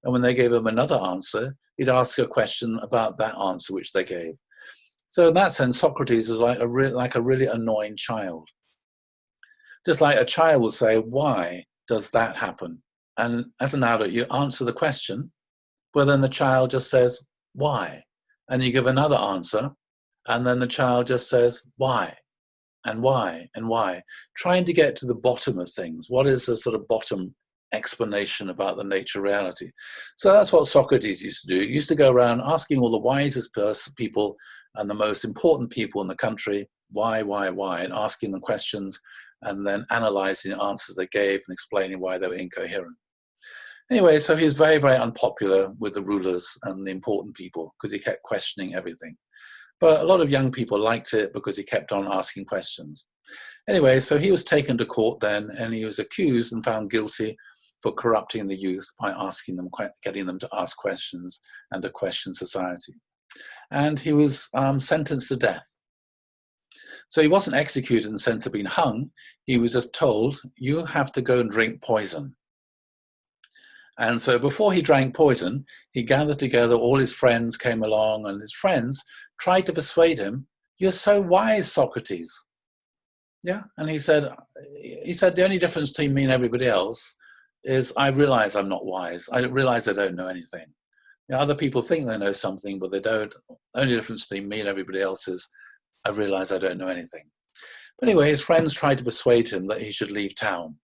And when they gave him another answer, he'd ask a question about that answer which they gave. So in that sense, Socrates was like a really annoying child. Just like a child will say, why does that happen? And as an adult, you answer the question, but then the child just says, why? And you give another answer, and then the child just says, why? And why? And why? Trying to get to the bottom of things. What is the sort of bottom explanation about the nature of reality? So that's what Socrates used to do. He used to go around asking all the wisest people and the most important people in the country, why, and asking them questions, and then analyzing the answers they gave and explaining why they were incoherent. Anyway, so he was very, very unpopular with the rulers and the important people because he kept questioning everything. But a lot of young people liked it because he kept on asking questions. Anyway, so he was taken to court then, and he was accused and found guilty for corrupting the youth by asking them, getting them to ask questions and to question society. And he was sentenced to death. So he wasn't executed in the sense of being hung. He was just told, you have to go and drink poison. And so before he drank poison, he gathered together, all his friends came along, and his friends tried to persuade him, you're so wise, Socrates. Yeah, and he said, the only difference between me and everybody else is I realize I'm not wise. I realize I don't know anything. Other people think they know something, but they don't. The only difference between me and everybody else is I realize I don't know anything. But anyway, his friends tried to persuade him that he should leave town.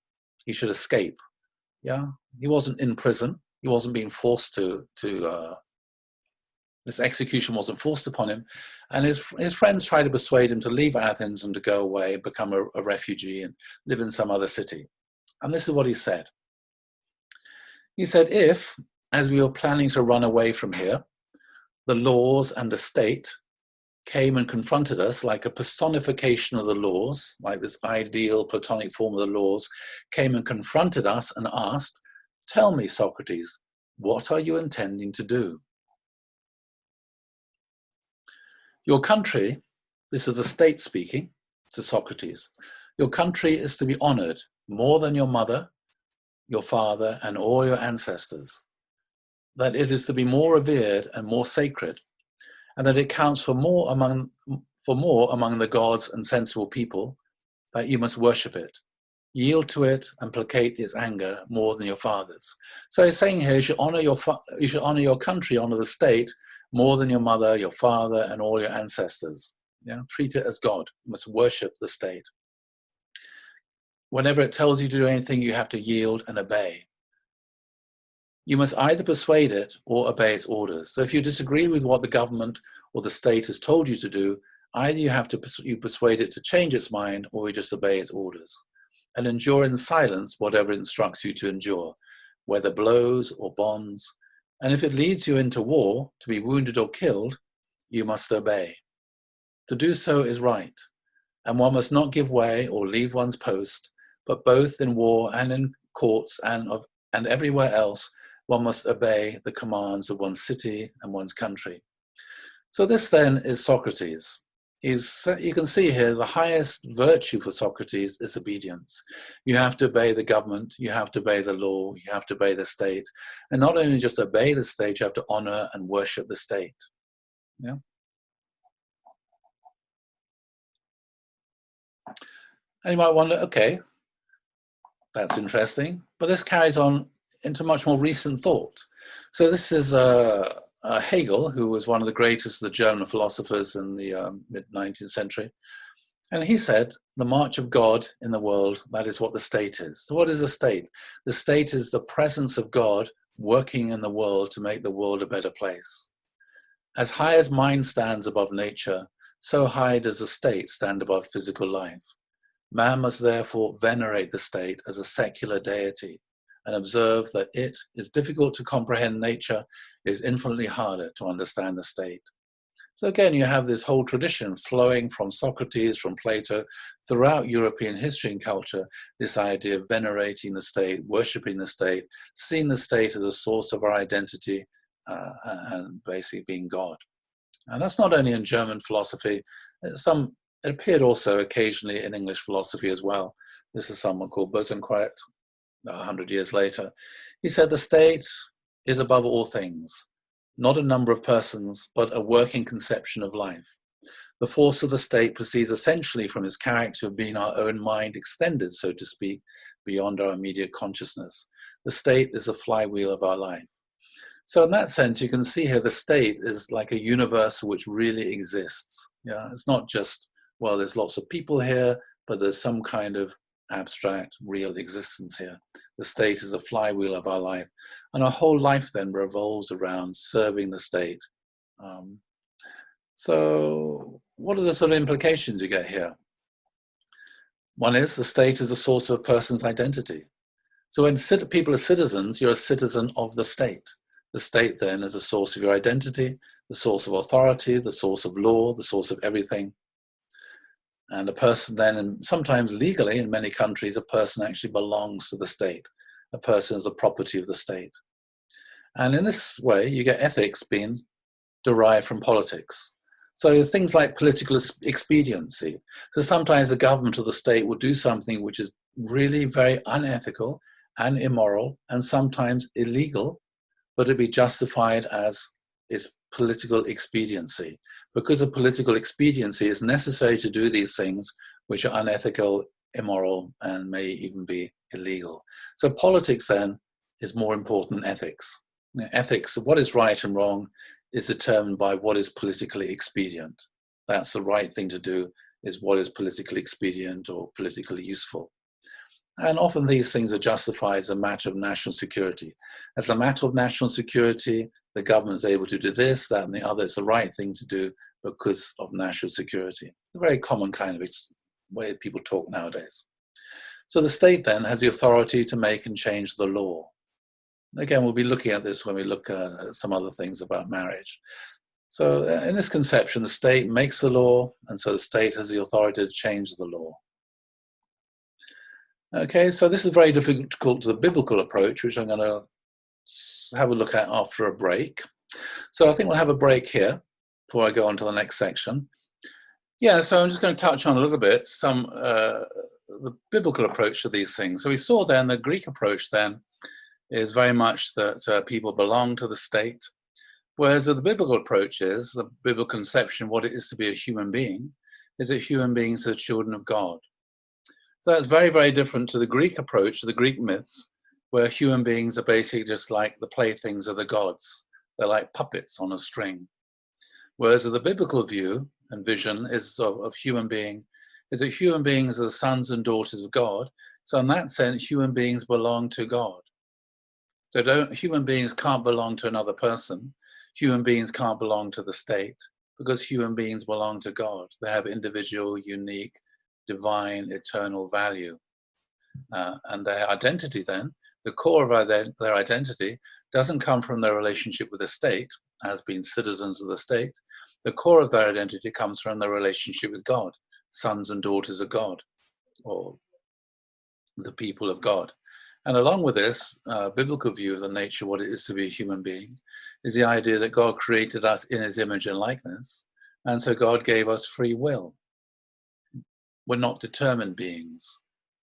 He should escape. Yeah, he wasn't in prison. He wasn't being forced to this execution wasn't forced upon him. And his friends tried to persuade him to leave Athens and to go away, become a refugee and live in some other city. And this is what he said. He said, if, as we were planning to run away from here, the laws and the state came and confronted us like a personification of the laws, like this ideal Platonic form of the laws, came and confronted us and asked, tell me, Socrates, what are you intending to do? Your country, this is the state speaking to Socrates, your country is to be honored more than your mother, your father, and all your ancestors, that it is to be more revered and more sacred, and that it counts for more among the gods and sensible people, that you must worship it, yield to it, and placate its anger more than your fathers. So he's saying here, you should honor your country, honor the state, more than your mother, your father, and all your ancestors. Yeah? Treat it as God. You must worship the state. Whenever it tells you to do anything, you have to yield and obey. You must either persuade it or obey its orders. So if you disagree with what the government or the state has told you to do, Either you have to you persuade it to change its mind, or you just obey its orders, and endure in silence whatever it instructs you to endure, whether blows or bonds. And if it leads you into war, to be wounded or killed, you must obey. To do so is right, and one must not give way or leave one's post, but both in war and in courts and everywhere else, one must obey the commands of one's city and one's country. So this then is Socrates. You can see here the highest virtue for Socrates is obedience. You have to obey the government, you have to obey the law, you have to obey the state. And not only just obey the state, you have to honor and worship the state. Yeah. And you might wonder, okay, that's interesting, but this carries on into much more recent thought. So this is Hegel, who was one of the greatest of the German philosophers in the mid-19th century. And he said, the march of God in the world, that is what the state is. So what is the state? The state is the presence of God working in the world to make the world a better place. As high as mind stands above nature, so high does the state stand above physical life. Man must therefore venerate the state as a secular deity and observe that it is difficult to comprehend nature, is infinitely harder to understand the state. So again, you have this whole tradition flowing from Socrates, from Plato, throughout European history and culture, this idea of venerating the state, worshipping the state, seeing the state as a source of our identity, and basically being God. And that's not only in German philosophy, it appeared also occasionally in English philosophy as well. This is someone called Bosanquet, 100 years later. He said the state is above all things, not a number of persons, but a working conception of life. The force of the state proceeds essentially from its character of being our own mind extended, so to speak, beyond our immediate consciousness. The state is the flywheel of our life. So in that sense, you can see here the state is like a universe which really exists. Yeah, it's not just, well, there's lots of people here, but there's some kind of abstract, real existence here. The state is a flywheel of our life. And our whole life then revolves around serving the state. So what are the sort of implications you get here? One is the state is a source of a person's identity. So when people are citizens, you're a citizen of the state. The state then is a source of your identity, the source of authority, the source of law, the source of everything. And a person then, and sometimes legally in many countries, a person actually belongs to the state. A person is the property of the state. And in this way, you get ethics being derived from politics. So things like political expediency. So sometimes the government or the state will do something which is really very unethical and immoral and sometimes illegal, but it be justified as its political expediency. Because of political expediency, it's necessary to do these things which are unethical, immoral, and may even be illegal. So politics then is more important than ethics. Ethics, what is right and wrong, is determined by what is politically expedient. That's the right thing to do, is what is politically expedient or politically useful. And often these things are justified as a matter of national security. As a matter of national security, the government is able to do this, that, and the other. It's the right thing to do because of national security. A very common kind of way people talk nowadays. So the state then has the authority to make and change the law. Again, we'll be looking at this when we look at some other things about marriage. So in this conception, the state makes the law, and so the state has the authority to change the law. Okay, so this is very difficult to the biblical approach, which I'm going to have a look at after a break. So I think we'll have a break here before I go on to the next section. Yeah, so I'm just going to touch on a little bit the biblical approach to these things. So we saw then the Greek approach then is very much that people belong to the state, whereas the biblical approach is, the biblical conception of what it is to be a human being, is that human beings are children of God. So that's very, very different to the Greek approach, to the Greek myths, where human beings are basically just like the playthings of the gods. They're like puppets on a string. Whereas the biblical view and vision is of human being, is that human beings are the sons and daughters of God. So in that sense, human beings belong to God. So human beings can't belong to another person. Human beings can't belong to the state. because human beings belong to God. They have individual, unique, divine, eternal value. And their identity then, the core of their identity, doesn't come from their relationship with the state, as being citizens of the state. The core of their identity comes from their relationship with God, sons and daughters of God, or the people of God. And along with this biblical view of the nature, what it is to be a human being, is the idea that God created us in his image and likeness. And so God gave us free will. We're not determined beings.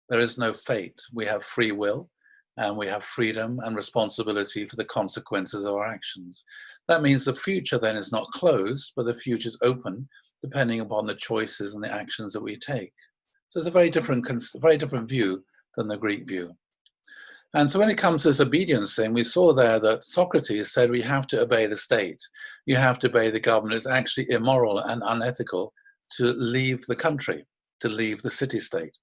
There is no fate. We have free will, and we have freedom and responsibility for the consequences of our actions. That means the future then is not closed, but the future is open, depending upon the choices and the actions that we take. So it's a very different view than the Greek view. And so when it comes to this obedience thing, we saw there that Socrates said we have to obey the state. You have to obey the government. It's actually immoral and unethical to leave the country, to leave the city-state.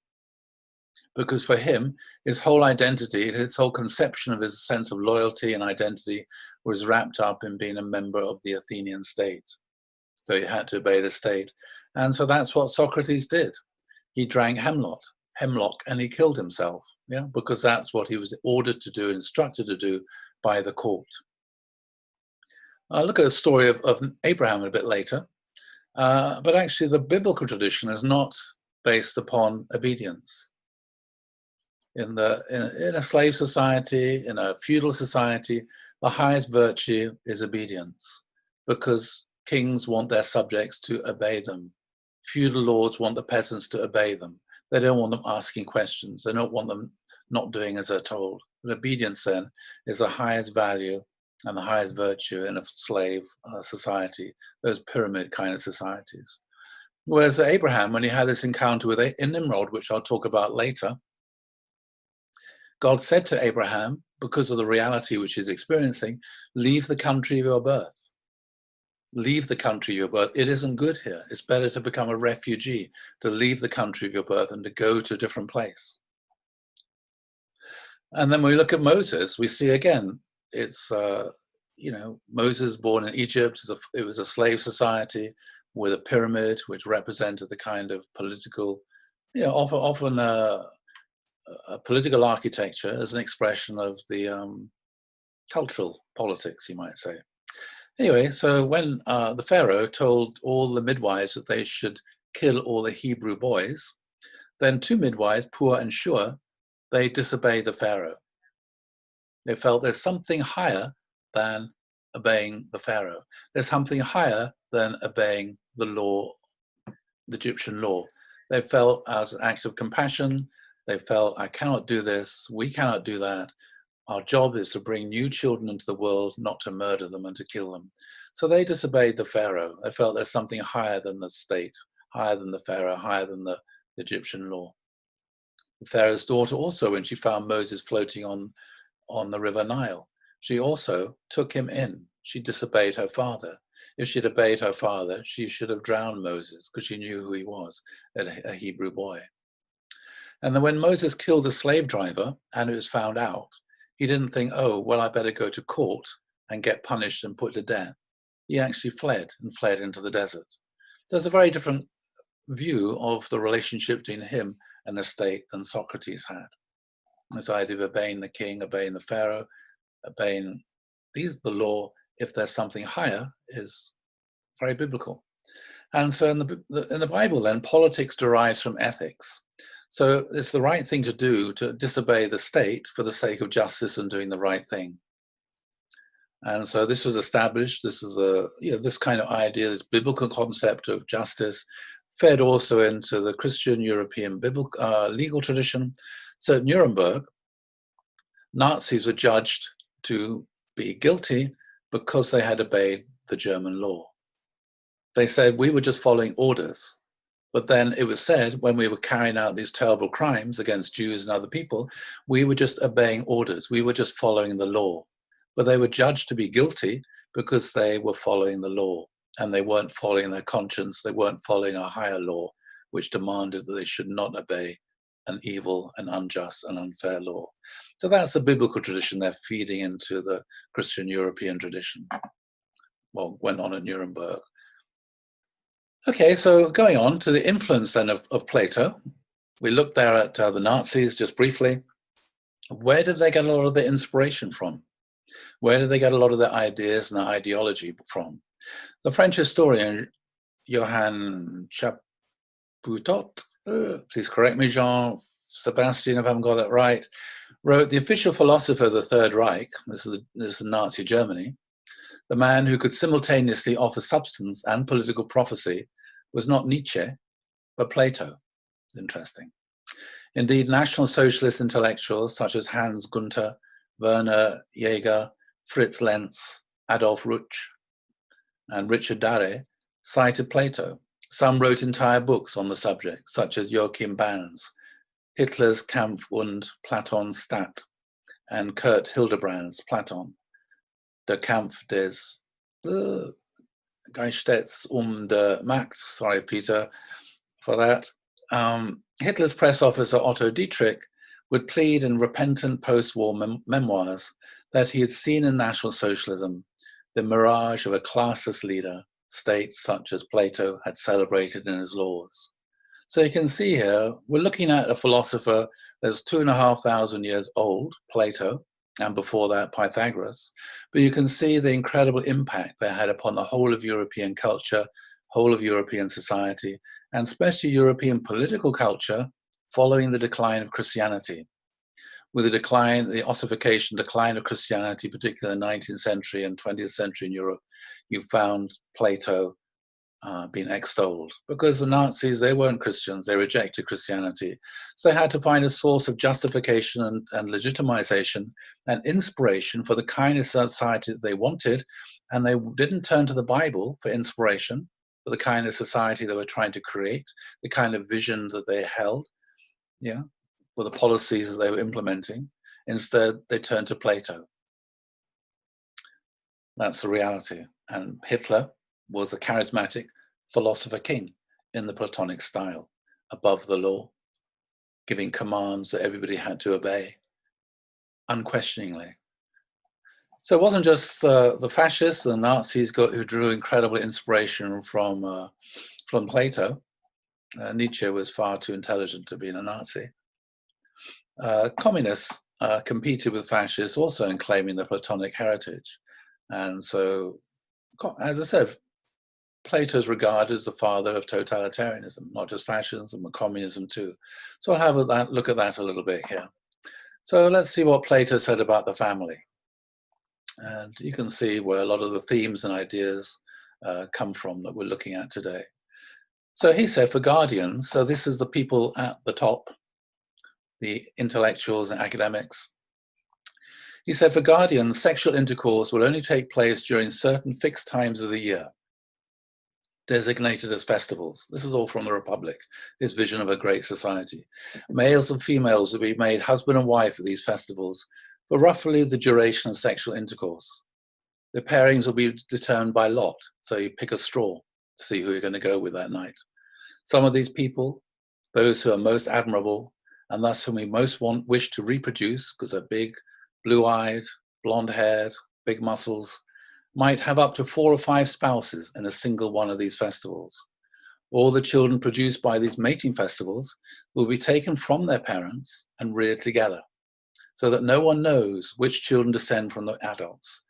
Because for him, his whole identity, his whole conception of his sense of loyalty and identity was wrapped up in being a member of the Athenian state. So he had to obey the state. And so that's what Socrates did. He drank hemlock, and he killed himself, because that's what he was ordered to do, instructed to do by the court. I'll look at the story of Abraham a bit later, but actually the biblical tradition is not based upon obedience. In a slave society, in a feudal society, the highest virtue is obedience, because kings want their subjects to obey them. Feudal lords want the peasants to obey them. They don't want them asking questions. They don't want them not doing as they're told. But obedience then is the highest value and the highest virtue in a slave society, those pyramid kind of societies. Whereas Abraham, when he had this encounter with Nimrod, which I'll talk about later, God said to Abraham, because of the reality which he's experiencing, leave the country of your birth. Leave the country of your birth. It isn't good here. It's better to become a refugee, to leave the country of your birth and to go to a different place. And then when we look at Moses, we see again, it's, Moses born in Egypt, it was a slave society with a pyramid, which represented the kind of political, often a political architecture as an expression of the cultural politics, you might say. Anyway, so when the Pharaoh told all the midwives that they should kill all the Hebrew boys, then two midwives, Pur and Shur, they disobeyed the Pharaoh. They felt there's something higher than obeying the Pharaoh. There's something higher than obeying the law, the Egyptian law. They felt as an act of compassion. They felt, I cannot do this, we cannot do that. Our job is to bring new children into the world, not to murder them and to kill them. So they disobeyed the Pharaoh. They felt there's something higher than the state, higher than the Pharaoh, higher than the Egyptian law. The Pharaoh's daughter also, when she found Moses floating on the river Nile, she also took him in. She disobeyed her father. If she'd obeyed her father, she should have drowned Moses because she knew who he was, a Hebrew boy. And then when Moses killed a slave driver and it was found out, he didn't think, oh, well, I better go to court and get punished and put to death. He actually fled into the desert. There's a very different view of the relationship between him and the state than Socrates had. This idea of obeying the king, obeying the Pharaoh, obeying the law, if there's something higher, is very biblical. And so in the Bible then, politics derives from ethics. So it's the right thing to do to disobey the state for the sake of justice and doing the right thing. And so this was established. This is this kind of idea, this biblical concept of justice, fed also into the Christian European biblical legal tradition. So at Nuremberg, Nazis were judged to be guilty because they had obeyed the German law. They said we were just following orders. But then it was said when we were carrying out these terrible crimes against Jews and other people, we were just obeying orders. We were just following the law. But they were judged to be guilty because they were following the law and they weren't following their conscience. They weren't following a higher law, which demanded that they should not obey an evil and unjust and unfair law. So that's the biblical tradition they're feeding into the Christian European tradition. Well, went on at Nuremberg. Okay, so going on to the influence then of Plato, we looked there at the Nazis just briefly. Where did they get a lot of their inspiration from? Where did they get a lot of their ideas and their ideology from? The French historian Johann Chapoutot, please correct me, Jean-Sebastian, if I haven't got that right, wrote The Official Philosopher of the Third Reich, this is Nazi Germany. The man who could simultaneously offer substance and political prophecy was not Nietzsche, but Plato. Interesting. Indeed, National Socialist intellectuals such as Hans Gunther, Werner Jaeger, Fritz Lenz, Adolf Rutsch, and Richard Darre cited Plato. Some wrote entire books on the subject, such as Joachim Banz, Hitler's Kampf und Platons Stadt, and Kurt Hildebrand's Platon, Der Kampf des Geistes der Macht. Sorry, Peter, for that. Hitler's press officer Otto Dietrich would plead in repentant post-war memoirs that he had seen in National Socialism the mirage of a classless leader, state such as Plato had celebrated in his laws. So you can see here, we're looking at a philosopher that's 2,500 years old, Plato, and before that Pythagoras, but you can see the incredible impact they had upon the whole of European culture, whole of European society, and especially European political culture following the decline of Christianity. With the decline, the ossification, decline of Christianity, particularly in the 19th century and 20th century in Europe, you found Plato being extolled, because the Nazis, they weren't Christians, they rejected Christianity. So they had to find a source of justification and legitimization and inspiration for the kind of society that they wanted, and they didn't turn to the Bible for inspiration for the kind of society they were trying to create, the kind of vision that they held, for the policies that they were implementing. Instead, they turned to Plato. That's the reality. And Hitler was a charismatic philosopher king in the Platonic style, above the law, giving commands that everybody had to obey, unquestioningly. So it wasn't just the fascists, the Nazis who drew incredible inspiration from Plato. Nietzsche was far too intelligent to be a Nazi. Communists competed with fascists also in claiming the Platonic heritage. And so, as I said, Plato is regarded as the father of totalitarianism, not just fascism, but communism too. So I'll have a look at that a little bit here. So let's see what Plato said about the family. And you can see where a lot of the themes and ideas come from that we're looking at today. So he said for guardians, so this is the people at the top, the intellectuals and academics. He said for guardians, sexual intercourse will only take place during certain fixed times of the year, designated as festivals. This is all from the Republic, his vision of a great society. Males and females will be made husband and wife at these festivals for roughly the duration of sexual intercourse. The pairings will be determined by lot, so you pick a straw to see who you're going to go with that night. Some of these people, those who are most admirable, and thus whom we most wish to reproduce, because they're big, blue-eyed, blonde-haired, big muscles, might have up to 4 or 5 spouses in a single one of these festivals. All the children produced by these mating festivals will be taken from their parents and reared together, so that no one knows which children descend from the adults.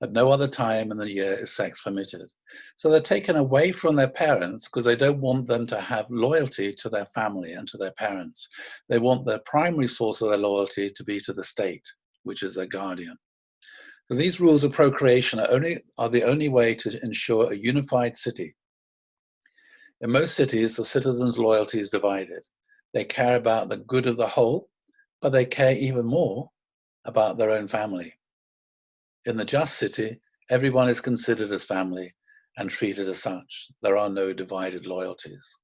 At no other time in the year is sex permitted. So they're taken away from their parents because they don't want them to have loyalty to their family and to their parents. They want their primary source of their loyalty to be to the state, which is their guardian. So these rules of procreation are the only way to ensure a unified city. In most cities, the citizens' loyalty is divided. They care about the good of the whole, but they care even more about their own family. In the just city, everyone is considered as family and treated as such. There are no divided loyalties.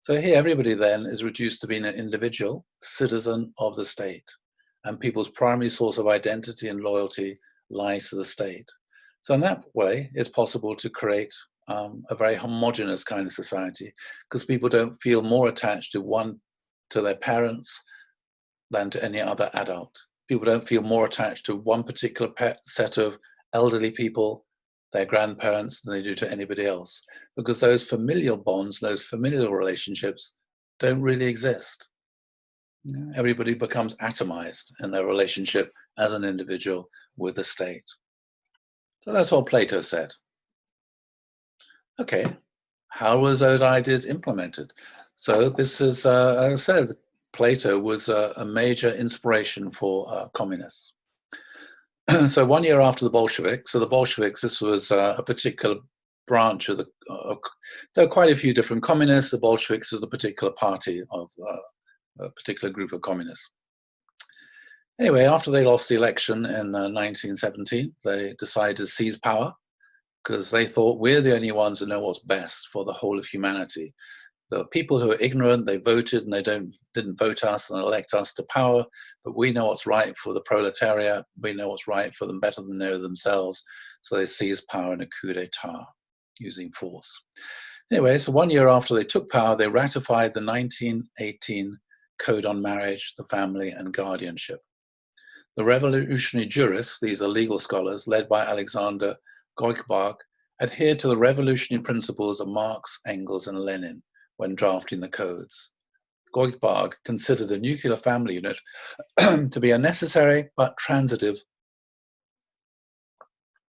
So here, everybody then is reduced to being an individual citizen of the state, and people's primary source of identity and loyalty lies to the state. So in that way, it's possible to create a very homogeneous kind of society, because people don't feel more attached to their parents than to any other adult. People don't feel more attached to one particular set of elderly people their grandparents than they do to anybody else, because those familial bonds, those familial relationships don't really exist. Everybody becomes atomized in their relationship as an individual with the state. So that's what Plato said. Okay, how was those ideas implemented? So this is, as I said, Plato was a major inspiration for communists. So 1 year after the Bolsheviks, so the Bolsheviks, this was a particular branch of the, there are quite a few different communists. The Bolsheviks is a particular party of a particular group of communists. Anyway, after they lost the election in 1917, they decided to seize power because they thought we're the only ones who know what's best for the whole of humanity. The people who are ignorant, they voted and they didn't vote us and elect us to power, but we know what's right for the proletariat. We know what's right for them better than they know themselves. So they seized power in a coup d'etat using force. Anyway, so 1 year after they took power, they ratified the 1918 Code on Marriage, the Family and Guardianship. The revolutionary jurists, these are legal scholars, led by Alexander Goikhbag, adhered to the revolutionary principles of Marx, Engels, and Lenin when drafting the codes. Goikhbag considered the nuclear family unit to be a necessary but transitive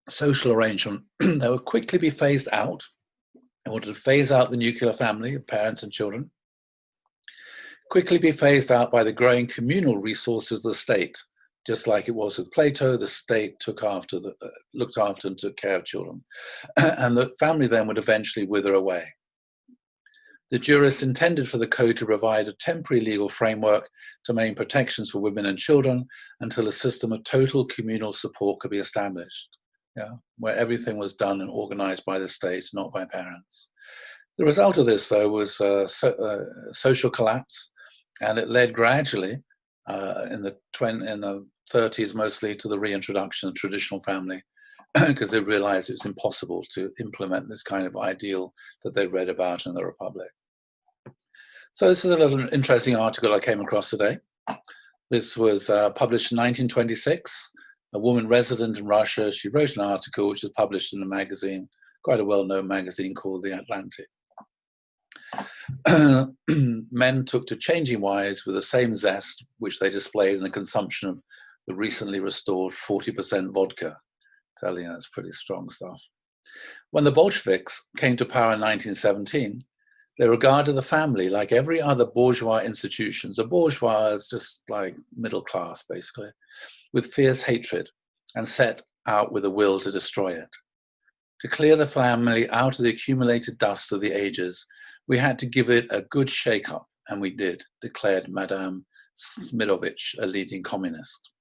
social arrangement that would quickly be phased out in order to phase out the nuclear family of parents and children, quickly be phased out by the growing communal resources of the state. Just like it was with Plato, the state looked after and took care of children. And the family then would eventually wither away. The jurists intended for the code to provide a temporary legal framework to maintain protections for women and children until a system of total communal support could be established, where everything was done and organized by the state, not by parents. The result of this, though, was social collapse, and it led gradually in the 30s mostly to the reintroduction of traditional family, because they realized it's impossible to implement this kind of ideal that they read about in the Republic. So this is a little interesting article I came across today. This was published in 1926. A woman resident in Russia, she wrote an article which was published in a magazine, quite a well-known magazine called The Atlantic. Men took to changing wives with the same zest which they displayed in the consumption of the recently restored 40% vodka. Tell you, that's pretty strong stuff. When the Bolsheviks came to power in 1917, they regarded the family like every other bourgeois institution. A bourgeois is just like middle class, basically, with fierce hatred, and set out with a will to destroy it. To clear the family out of the accumulated dust of the ages, we had to give it a good shake-up, and we did, declared Madame Smilovich, a leading communist.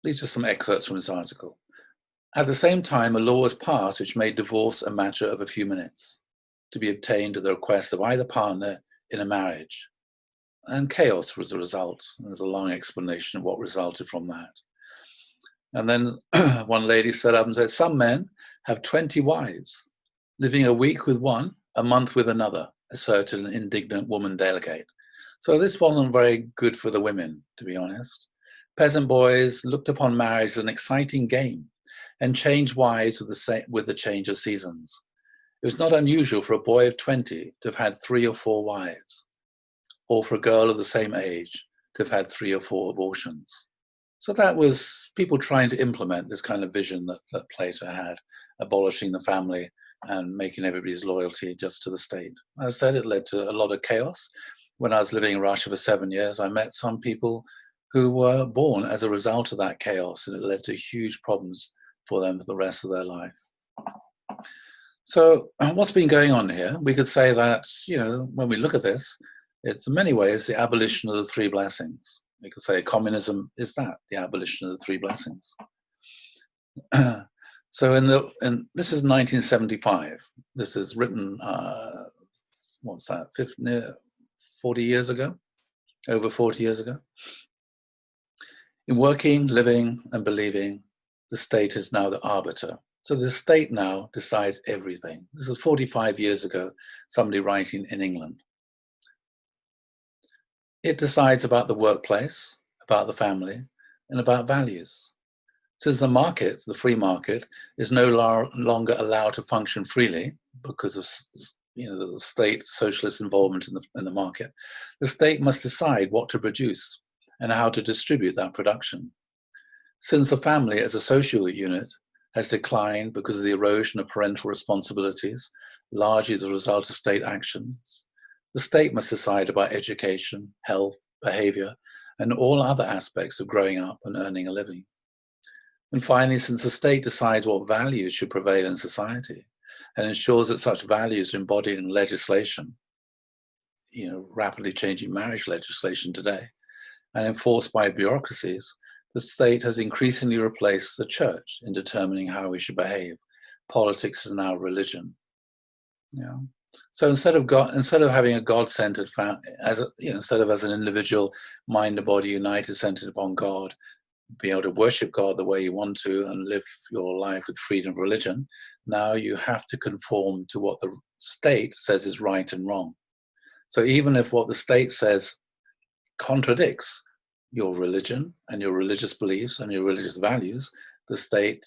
These are some excerpts from this article. At the same time, a law was passed which made divorce a matter of a few minutes, to be obtained at the request of either partner in a marriage. And chaos was the result. There's a long explanation of what resulted from that. And then one lady stood up and said, some men have 20 wives, living a week with one, a month with another, asserted an indignant woman delegate. So this wasn't very good for the women, to be honest. Peasant boys looked upon marriage as an exciting game and changed wives with the change of seasons. It was not unusual for a boy of 20 to have had 3 or 4 wives, or for a girl of the same age to have had 3 or 4 abortions. So that was people trying to implement this kind of vision that Plato had, abolishing the family and making everybody's loyalty just to the state. As I said, it led to a lot of chaos. When I was living in Russia for 7 years, I met some people who were born as a result of that chaos, and it led to huge problems for them for the rest of their life. So what's been going on here? We could say that, when we look at this, it's in many ways the abolition of the 3 blessings. We could say communism is that, the abolition of the 3 blessings. So this is 1975. This is written, 40 years ago, over 40 years ago. In working, living, and believing, the state is now the arbiter. So the state now decides everything. This is 45 years ago, somebody writing in England. It decides about the workplace, about the family, and about values. Since the market, the free market, is no longer allowed to function freely because of the state socialist involvement in the market, the state must decide what to produce and how to distribute that production. Since the family as a social unit has declined because of the erosion of parental responsibilities, largely as a result of state actions, the state must decide about education, health, behavior, and all other aspects of growing up and earning a living. And finally, since the state decides what values should prevail in society and ensures that such values are embodied in legislation, rapidly changing marriage legislation today, and enforced by bureaucracies, the state has increasingly replaced the church in determining how we should behave. Politics is now religion. So instead of having a God-centered instead of as an individual, mind and body united, centered upon God, be able to worship God the way you want to and live your life with freedom of religion, now you have to conform to what the state says is right and wrong. So even if what the state says contradicts your religion and your religious beliefs and your religious values, the state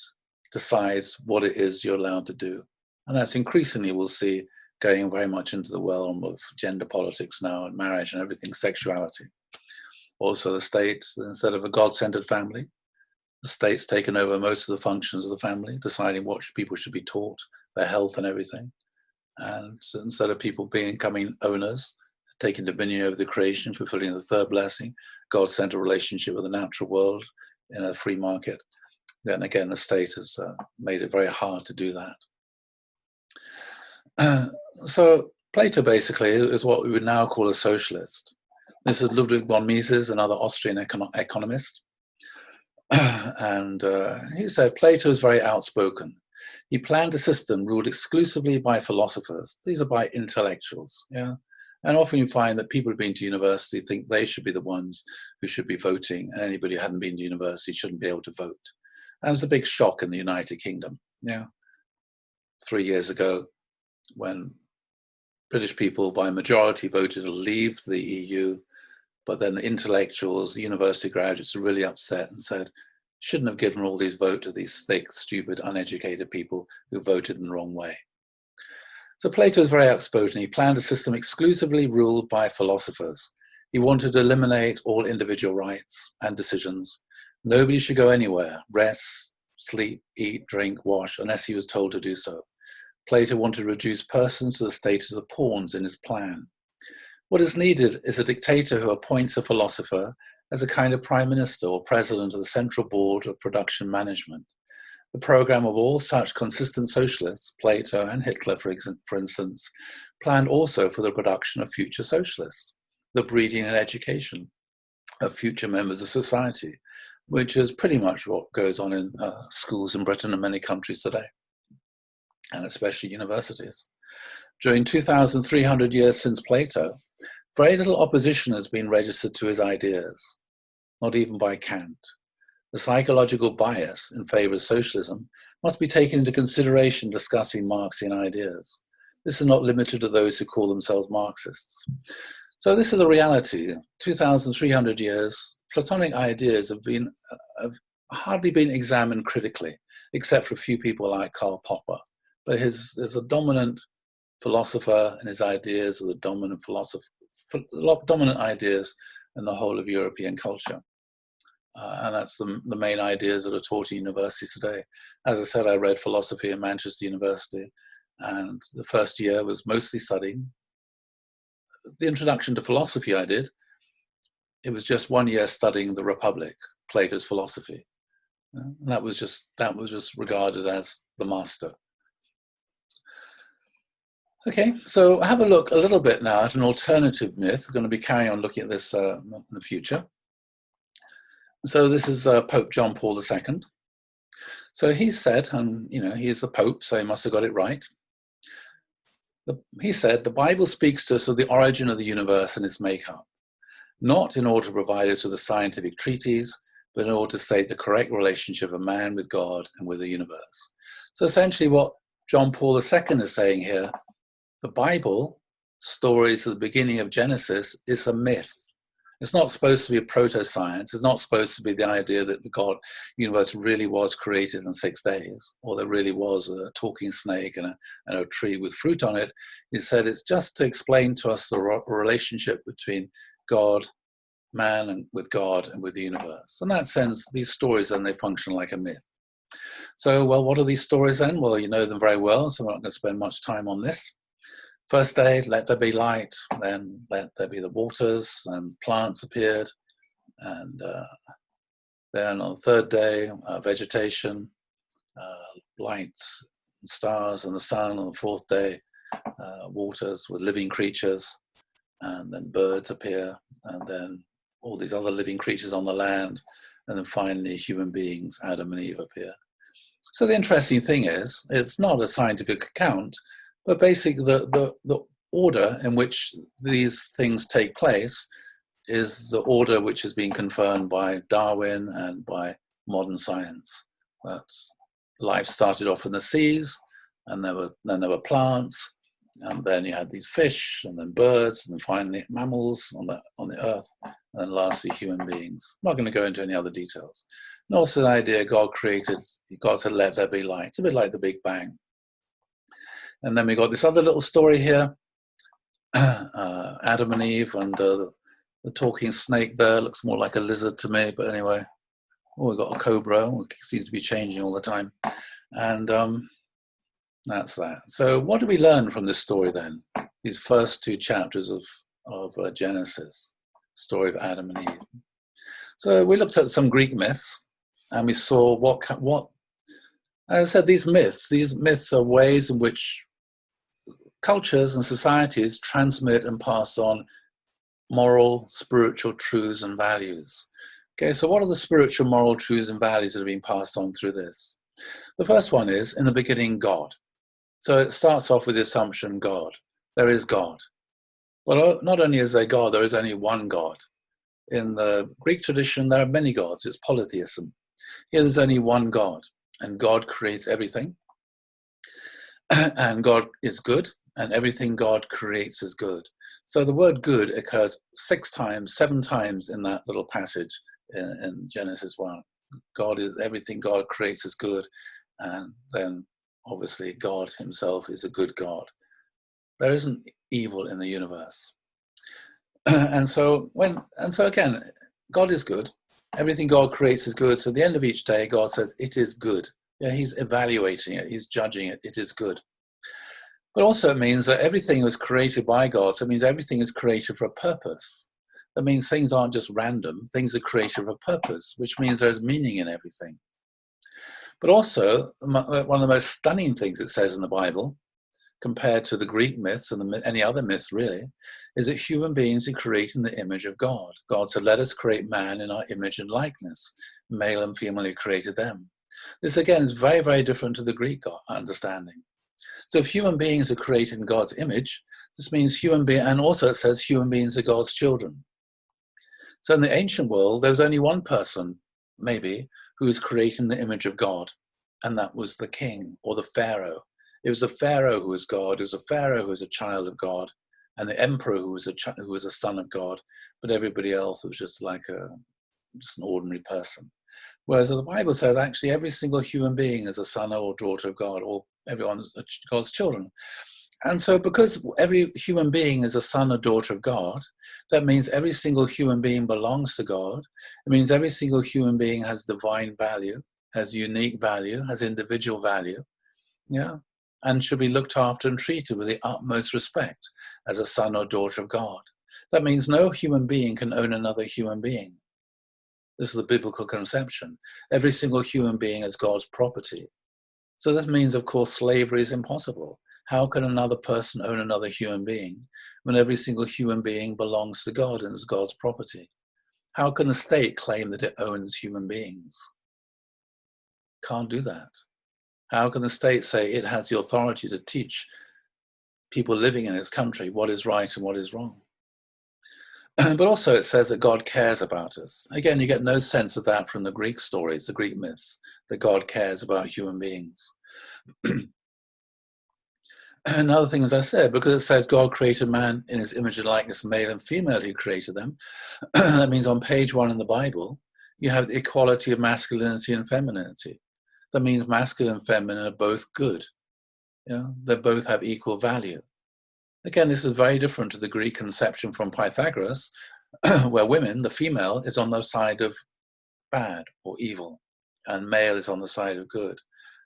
decides what it is you're allowed to do. And that's increasingly, we'll see, going very much into the realm of gender politics now and marriage and everything, sexuality. Also, the state, instead of a God-centered family, the state's taken over most of the functions of the family, deciding what people should be taught, their health and everything. And so instead of people becoming owners, taking dominion over the creation, fulfilling the third blessing, God-centered relationship with the natural world in a free market, then again, the state has made it very hard to do that. So Plato basically is what we would now call a socialist. This is Ludwig von Mises, another Austrian economist. And he said Plato is very outspoken. He planned a system ruled exclusively by philosophers. These are by intellectuals. Yeah. And often you find that people who've been to university think they should be the ones who should be voting, and anybody who hadn't been to university shouldn't be able to vote. That was a big shock in the United Kingdom. Yeah. 3 years ago, when British people by majority voted to leave the EU, but then the intellectuals, the university graduates were really upset and said, shouldn't have given all these votes to these thick, stupid, uneducated people who voted in the wrong way. So Plato was very outspoken. He planned a system exclusively ruled by philosophers. He wanted to eliminate all individual rights and decisions. Nobody should go anywhere, rest, sleep, eat, drink, wash, unless he was told to do so. Plato wanted to reduce persons to the status of pawns in his plan. What is needed is a dictator who appoints a philosopher as a kind of prime minister or president of the Central Board of Production Management. The program of all such consistent socialists, Plato and Hitler, for instance, planned also for the production of future socialists, the breeding and education of future members of society, which is pretty much what goes on in schools in Britain and many countries today, and especially universities. During 2,300 years since Plato, very little opposition has been registered to his ideas, not even by Kant. The psychological bias in favor of socialism must be taken into consideration discussing Marxian ideas. This is not limited to those who call themselves Marxists. So this is a reality. 2,300 years, Platonic ideas have hardly been examined critically, except for a few people like Karl Popper. But his a dominant philosopher, and his ideas are the dominant dominant ideas in the whole of European culture. And that's the main ideas that are taught at universities today. As I said, I read philosophy at Manchester University, and the first year was mostly studying. The introduction to philosophy I did, it was just 1 year studying the Republic, Plato's philosophy. And that was just regarded as the master. Okay, so have a look a little bit now at an alternative myth. We're going to be carrying on looking at this in the future. So this is Pope John Paul II. So he said, and he's the Pope, so he must have got it right. He said, the Bible speaks to us of the origin of the universe and its makeup, not in order to provide us with a scientific treatise, but in order to state the correct relationship of man with God and with the universe. So essentially what John Paul II is saying here, the Bible, stories of the beginning of Genesis, is a myth. It's not supposed to be a proto-science. It's not supposed to be the idea that the God universe really was created in 6 days, or there really was a talking snake and a tree with fruit on it. He said it's just to explain to us the relationship between God, man, and with God and with the universe. In that sense, these stories then they function like a myth. So, well, what are these stories then? Well, you know them very well, so we're not going to spend much time on this. First day, let there be light, then let there be the waters, and plants appeared. And then on the third day, vegetation, light, stars, and the sun. On the fourth day, waters with living creatures, and then birds appear, and then all these other living creatures on the land, and then finally human beings, Adam and Eve, appear. So the interesting thing is, it's not a scientific account, but basically the order in which these things take place is the order which has been confirmed by Darwin and by modern science. That life started off in the seas, and then there were plants, and then you had these fish, and then birds, and then finally mammals on the earth, and then lastly human beings. I'm not going to go into any other details. And also the idea God said, let there be light. It's a bit like the Big Bang. And then we got this other little story here, Adam and Eve, and the talking snake there looks more like a lizard to me, but anyway. Oh, we've got a cobra, it seems to be changing all the time. And that's that. So what do we learn from this story then? These first 2 chapters of Genesis, story of Adam and Eve. So we looked at some Greek myths, and we saw what as I said, these myths are ways in which cultures and societies transmit and pass on moral, spiritual truths and values. Okay, so what are the spiritual, moral truths and values that have been passed on through this? The first one is, in the beginning, God. So it starts off with the assumption God. There is God. But not only is there God, there is only one God. In the Greek tradition, there are many gods. It's polytheism. Here there's only one God, and God creates everything. And God is good, and everything God creates is good. So the word good occurs 7 times in that little passage in Genesis 1. God is everything God creates is good, and then obviously God himself is a good God. There isn't evil in the universe. And so again, God is good. Everything God creates is good. So at the end of each day, God says, it is good. Yeah, he's evaluating it. He's judging it. It is good. But also it means that everything was created by God. So it means everything is created for a purpose. That means things aren't just random. Things are created for a purpose, which means there's meaning in everything. But also, one of the most stunning things it says in the Bible, compared to the Greek myths and any other myths really, is that human beings are created in the image of God. God said, let us create man in our image and likeness. Male and female, he created them. This again is very, very different to the Greek understanding. So if human beings are created in God's image, this means and also it says human beings are God's children. So in the ancient world, there was only one person, maybe, who was created in the image of God, and that was the king or the pharaoh. It was the pharaoh who was God. It was the pharaoh who was a child of God, and the emperor who was a son of God. But everybody else was just like just an ordinary person. Whereas the Bible says actually every single human being is a son or daughter of God, or everyone is God's children. And so because every human being is a son or daughter of God, that means every single human being belongs to God. It means every single human being has divine value, has unique value, has individual value, yeah, and should be looked after and treated with the utmost respect as a son or daughter of God. That means no human being can own another human being. This is the biblical conception. Every single human being is God's property. So this means, of course, slavery is impossible. How can another person own another human being when every single human being belongs to God and is God's property? How can the state claim that it owns human beings? Can't do that. How can the state say it has the authority to teach people living in its country what is right and what is wrong? But also it says that God cares about us. Again, you get no sense of that from the Greek stories, the Greek myths, that God cares about human beings. Another thing, as I said, because it says God created man in his image and likeness, male and female, he created them. That means on page 1 in the Bible, you have the equality of masculinity and femininity. That means masculine and feminine are both good. Yeah, they both have equal value. Again, this is very different to the Greek conception from Pythagoras, where women, the female, is on the side of bad or evil, and male is on the side of good.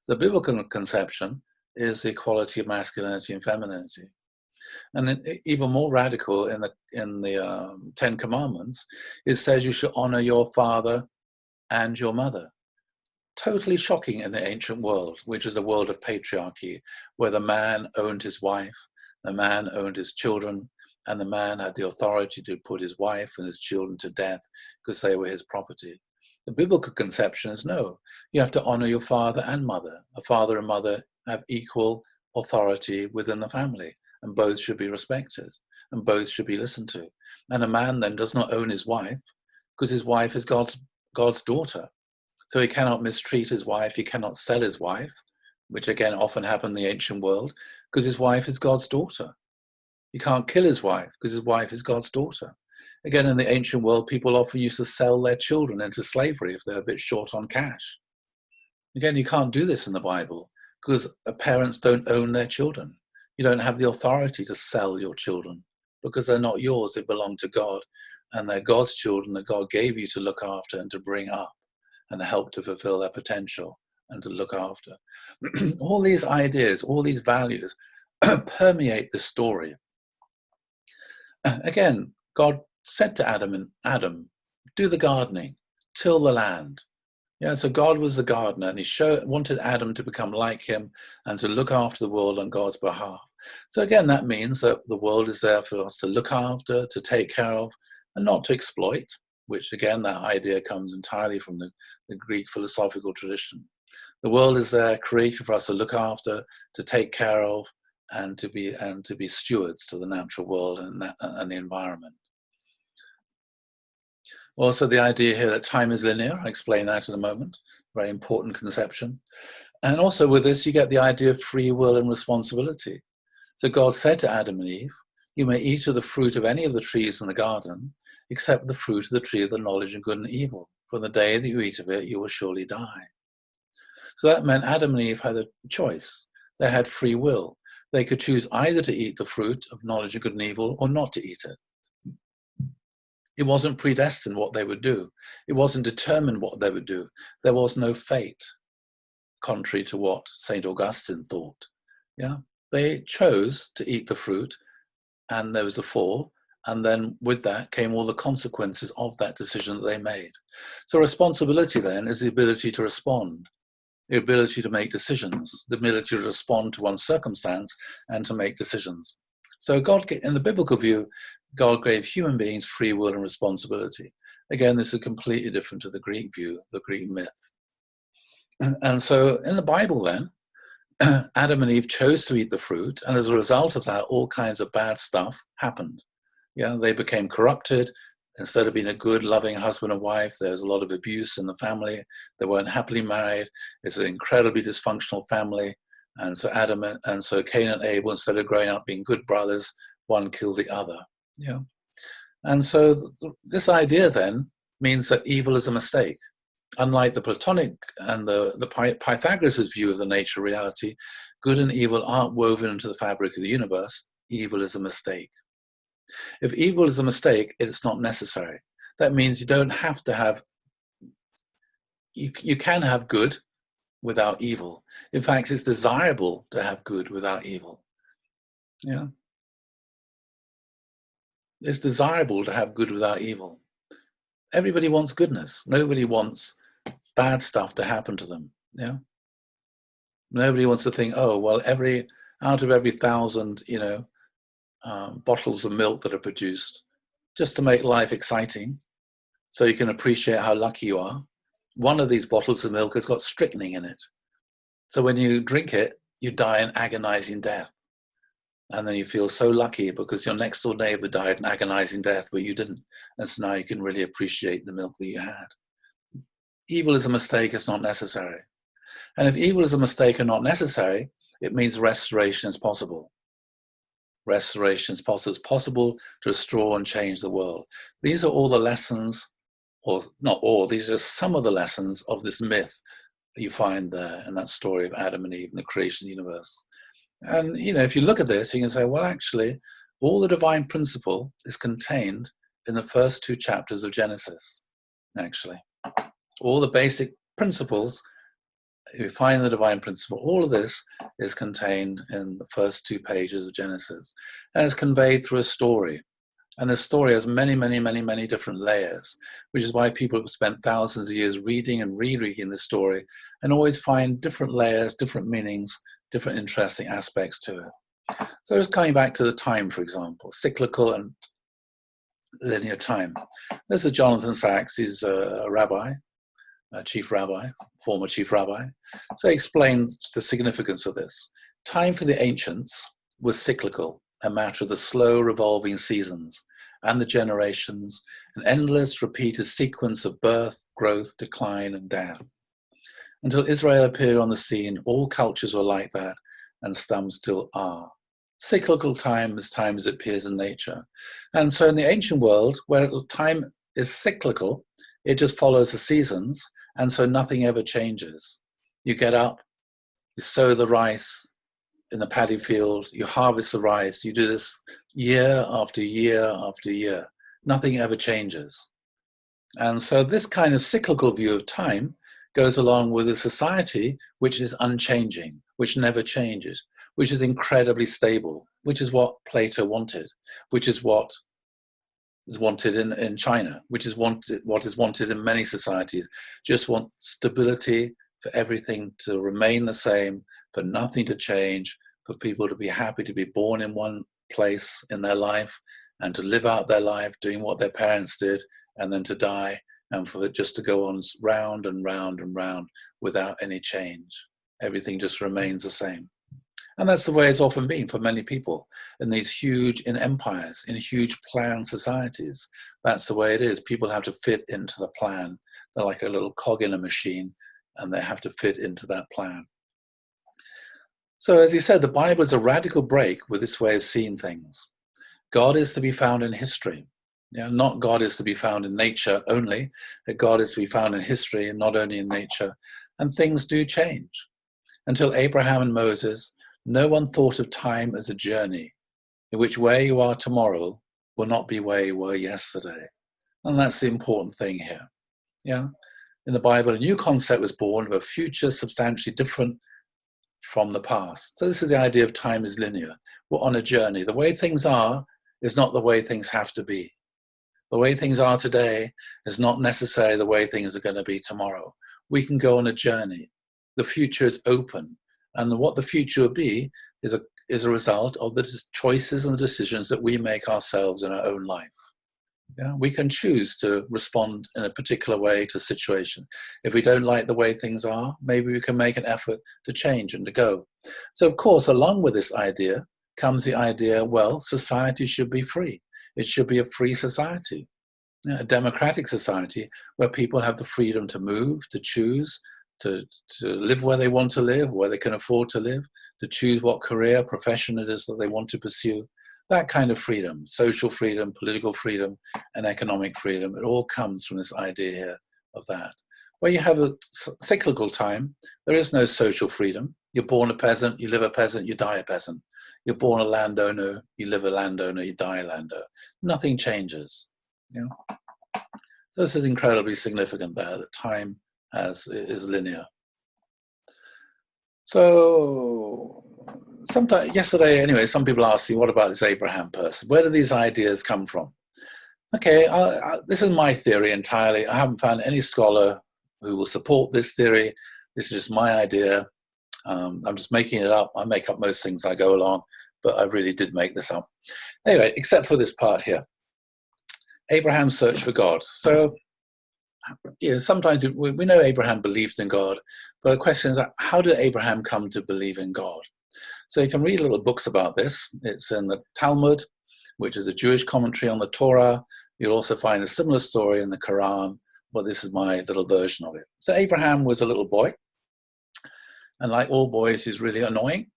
The biblical conception is the equality of masculinity and femininity. And even more radical in the 10 Commandments, it says you should honor your father and your mother. Totally shocking in the ancient world, which is a world of patriarchy, where the man owned his wife, the man owned his children, and the man had the authority to put his wife and his children to death because they were his property. The biblical conception is no, you have to honor your father and mother. A father and mother have equal authority within the family, and both should be respected, and both should be listened to. And a man then does not own his wife, because his wife is God's daughter. So he cannot mistreat his wife, he cannot sell his wife, which again often happened in the ancient world, because his wife is God's daughter. He can't kill his wife, because his wife is God's daughter. Again, in the ancient world, people often used to sell their children into slavery if they're a bit short on cash. Again, you can't do this in the Bible, because parents don't own their children. You don't have the authority to sell your children, because they're not yours, they belong to God, and they're God's children that God gave you to look after and to bring up and help to fulfill their potential and to look after. All these ideas, all these values permeate the story. Again, God said to Adam, do the gardening, till the land. Yeah, so God was the gardener, and he wanted Adam to become like him and to look after the world on God's behalf. So again, that means that the world is there for us to look after, to take care of, and not to exploit, which again, that idea comes entirely from the Greek philosophical tradition. The world is there created for us to look after, to take care of, and to be stewards to the natural world and the environment. Also, the idea here that time is linear, I'll explain that in a moment, very important conception. And also with this, you get the idea of free will and responsibility. So God said to Adam and Eve, you may eat of the fruit of any of the trees in the garden, except the fruit of the tree of the knowledge of good and evil. From the day that you eat of it, you will surely die. So that meant Adam and Eve had a choice. They had free will. They could choose either to eat the fruit of knowledge of good and evil or not to eat it. It wasn't predestined what they would do. It wasn't determined what they would do. There was no fate, contrary to what St. Augustine thought. Yeah, they chose to eat the fruit, and there was the fall, and then with that came all the consequences of that decision that they made. So responsibility then is the ability to respond, the ability to make decisions, the ability to respond to one's circumstance and to make decisions. So God, in the biblical view, God gave human beings free will and responsibility. Again, this is completely different to the Greek view, the Greek myth. And so in the Bible then, Adam and Eve chose to eat the fruit, and as a result of that, all kinds of bad stuff happened. Yeah, they became corrupted. Instead of being a good, loving husband and wife, there was a lot of abuse in the family. They weren't happily married. It's an incredibly dysfunctional family. And so Cain and Abel, instead of growing up being good brothers, one killed the other. Yeah. And so this idea then means that evil is a mistake. Unlike the Platonic and the Pythagoras' view of the nature of reality, good and evil aren't woven into the fabric of the universe. Evil is a mistake. If evil is a mistake, it's not necessary. That means you don't have to have, you can have good without evil. In fact, it's desirable to have good without evil. Yeah. It's desirable to have good without evil. Everybody wants goodness. Nobody wants bad stuff to happen to them. Yeah. Nobody wants to think, oh, well, out of every 1,000, bottles of milk that are produced, just to make life exciting, so you can appreciate how lucky you are, one of these bottles of milk has got strychnine in it. So when you drink it, you die an agonizing death. And then you feel so lucky because your next door neighbor died an agonizing death, but you didn't. And so now you can really appreciate the milk that you had. Evil is a mistake, it's not necessary. And if evil is a mistake and not necessary, it means restoration is possible. Restoration is possible. It's possible to restore and change the world. These are all the lessons, or not all, these are some of the lessons of this myth that you find there in that story of Adam and Eve and the creation of the universe. And, you know, if you look at this, you can say, well, actually, all the divine principle is contained in the first 2 chapters of Genesis, actually. All the basic principles you find the divine principle, all of this is contained in the first 2 pages of Genesis, and it's conveyed through a story. And the story has many, many, many, many different layers, which is why people have spent thousands of years reading and rereading the story and always find different layers, different meanings, different interesting aspects to it. So just coming back to the time, for example, cyclical and linear time. This is Jonathan Sacks. He's a rabbi, a chief rabbi, former chief rabbi. So he explained the significance of this. Time for the ancients was cyclical, a matter of the slow revolving seasons and the generations, an endless repeated sequence of birth, growth, decline, and death. Until Israel appeared on the scene, all cultures were like that, and some still are. Cyclical time is time as it appears in nature. And so in the ancient world, where time is cyclical, it just follows the seasons, and so nothing ever changes. You get up, you sow the rice in the paddy field, you harvest the rice, you do this year after year after year. Nothing ever changes. And so this kind of cyclical view of time goes along with a society which is unchanging, which never changes, which is incredibly stable, which is what Plato wanted, which is what is wanted in China, which is what is wanted in many societies. Just want stability, for everything to remain the same, for nothing to change, for people to be happy to be born in one place in their life and to live out their life doing what their parents did, and then to die, and for it just to go on round and round and round without any change. Everything just remains the same. And that's the way it's often been for many people in these in empires, in huge planned societies. That's the way it is. People have to fit into the plan. They're like a little cog in a machine, and they have to fit into that plan. So as he said, the Bible is a radical break with this way of seeing things. God is to be found in history. Not God is to be found in nature only, but God is to be found in history and not only in nature. And things do change. Until Abraham and Moses, no one thought of time as a journey, in which where you are tomorrow will not be where you were yesterday. And that's the important thing here. In the Bible, a new concept was born of a future substantially different from the past. So this is the idea of time is linear. We're on a journey. The way things are is not the way things have to be. The way things are today is not necessarily the way things are going to be tomorrow. We can go on a journey. The future is open. And what the future will be is a result of the choices and the decisions that we make ourselves in our own life. We can choose to respond in a particular way to a situation. If we don't like the way things are, maybe we can make an effort to change and to go. So of course, along with this idea comes the idea, well, society should be free. It should be a free society, a democratic society where people have the freedom to move, to choose, to live where they want to live, where they can afford to live, to choose what career, profession it is that they want to pursue. That kind of freedom, social freedom, political freedom, and economic freedom, it all comes from this idea here of that. Where you have a cyclical time, there is no social freedom. You're born a peasant, you live a peasant, you die a peasant. You're born a landowner, you live a landowner, you die a landowner. Nothing changes. So this is incredibly significant there, that time is linear. So yesterday, anyway, some people asked me, what about this Abraham person? Where do these ideas come from? Okay, this is my theory entirely. I haven't found any scholar who will support this theory. This is just my idea. I'm just making it up. I make up most things I go along, but I really did make this up. Anyway, except for this part here. Abraham's search for God. So, sometimes we know Abraham believed in God, but the question is, how did Abraham come to believe in God? So you can read little books about this. It's in the Talmud, which is a Jewish commentary on the Torah. You'll also find a similar story in the Quran, but this is my little version of it. So Abraham was a little boy, and like all boys, he's really annoying.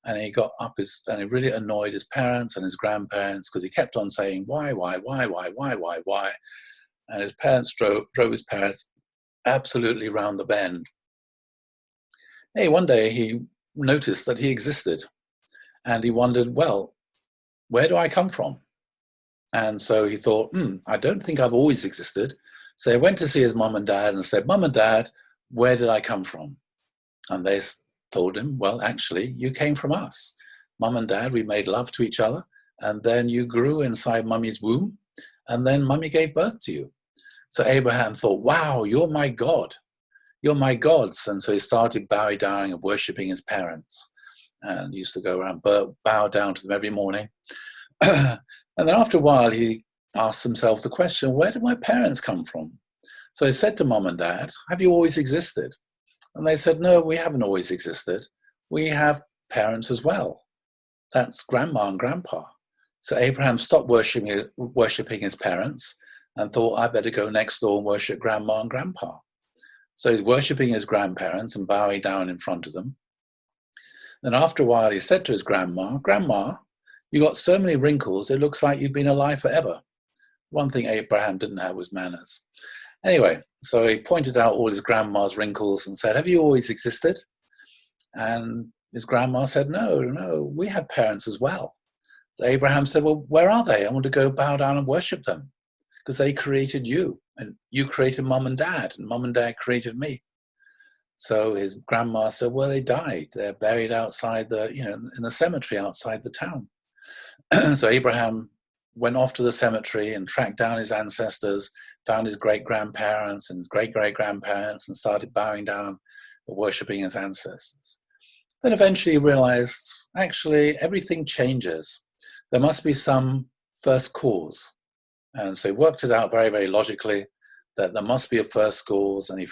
And he got up and it really annoyed his parents and his grandparents because he kept on saying, why? And his parents drove his parents absolutely round the bend. Hey, one day he noticed that he existed and he wondered, well, where do I come from? And so he thought, I don't think I've always existed. So he went to see his mum and dad and said, Mum and Dad, where did I come from? And they told him, well, actually, you came from us. Mum and Dad, we made love to each other. And then you grew inside Mummy's womb. And then Mummy gave birth to you. So Abraham thought, wow, you're my God. You're my gods. And so he started bowing down and worshipping his parents. And he used to go around, bow down to them every morning. And then after a while, he asked himself the question, where did my parents come from? So he said to Mum and Dad, have you always existed? And they said, no, we haven't always existed. We have parents as well. That's Grandma and Grandpa. So Abraham stopped worshipping his parents and thought, I better go next door and worship Grandma and Grandpa. So he's worshipping his grandparents and bowing down in front of them. Then after a while, he said to his grandma, Grandma, you got so many wrinkles, it looks like you've been alive forever. One thing Abraham didn't have was manners. Anyway, so he pointed out all his grandma's wrinkles and said, have you always existed? And his grandma said, no, we have parents as well. So Abraham said, well, where are they? I want to go bow down and worship them because they created you and you created Mum and Dad and Mum and Dad created me. So his grandma said, well, they died. They're buried outside in the cemetery outside the town. So Abraham went off to the cemetery and tracked down his ancestors, found his great-grandparents and his great-great-grandparents and started bowing down and worshipping his ancestors. Then eventually he realized, actually, everything changes. There must be some first cause. And so he worked it out very, very logically that there must be a first cause. And he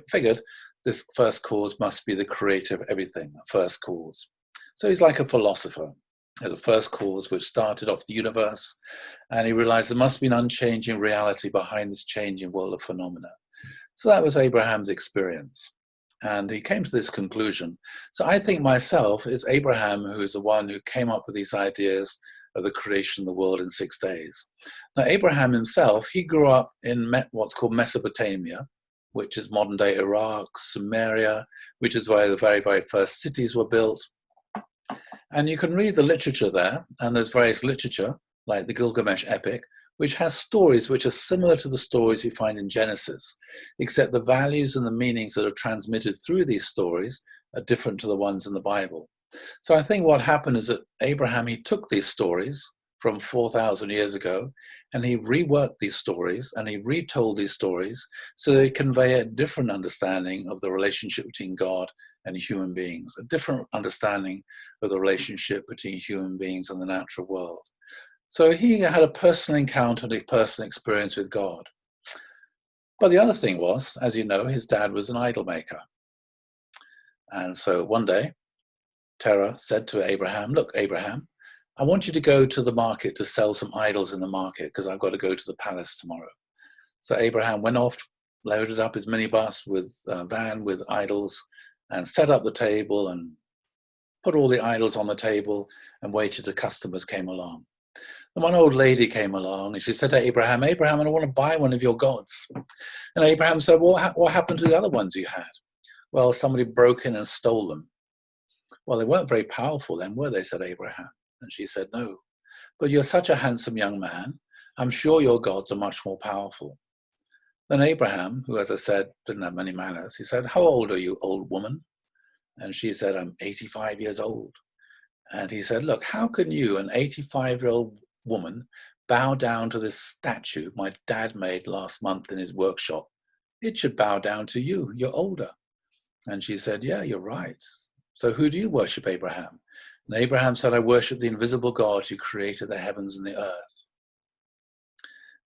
figured this first cause must be the creator of everything, a first cause. So he's like a philosopher. There's a first cause which started off the universe, and he realized there must be an unchanging reality behind this changing world of phenomena. So that was Abraham's experience. And he came to this conclusion. So I think myself is Abraham, who is the one who came up with these ideas of the creation of the world in 6 days. Now, Abraham himself, he grew up in what's called Mesopotamia, which is modern-day Iraq, Sumeria, which is where the very, very first cities were built. And you can read the literature there, and there's various literature, like the Gilgamesh epic, which has stories which are similar to the stories you find in Genesis, except the values and the meanings that are transmitted through these stories are different to the ones in the Bible. So I think what happened is that Abraham, he took these stories from 4,000 years ago, and he reworked these stories, and he retold these stories so they convey a different understanding of the relationship between God and human beings, a different understanding of the relationship between human beings and the natural world. So he had a personal encounter, a personal experience with God. But the other thing was, as you know, his dad was an idol maker. And so one day, Terah said to Abraham, look, Abraham, I want you to go to the market to sell some idols in the market because I've got to go to the palace tomorrow. So Abraham went off, loaded up his minibus with a van with idols and set up the table and put all the idols on the table and waited till customers came along. And one old lady came along and she said to Abraham, Abraham, I want to buy one of your gods. And Abraham said, well, what happened to the other ones you had? Well, somebody broke in and stole them. Well, they weren't very powerful then, were they, said Abraham. And she said, no, but you're such a handsome young man. I'm sure your gods are much more powerful. Then Abraham, who, as I said, didn't have many manners, he said, how old are you, old woman? And she said, I'm 85 years old. And he said, look, how can you, an 85-year-old woman, bow down to this statue my dad made last month in his workshop? It should bow down to you. You're older. And she said, yeah, you're right. So who do you worship, Abraham? And Abraham said, I worship the invisible God who created the heavens and the earth.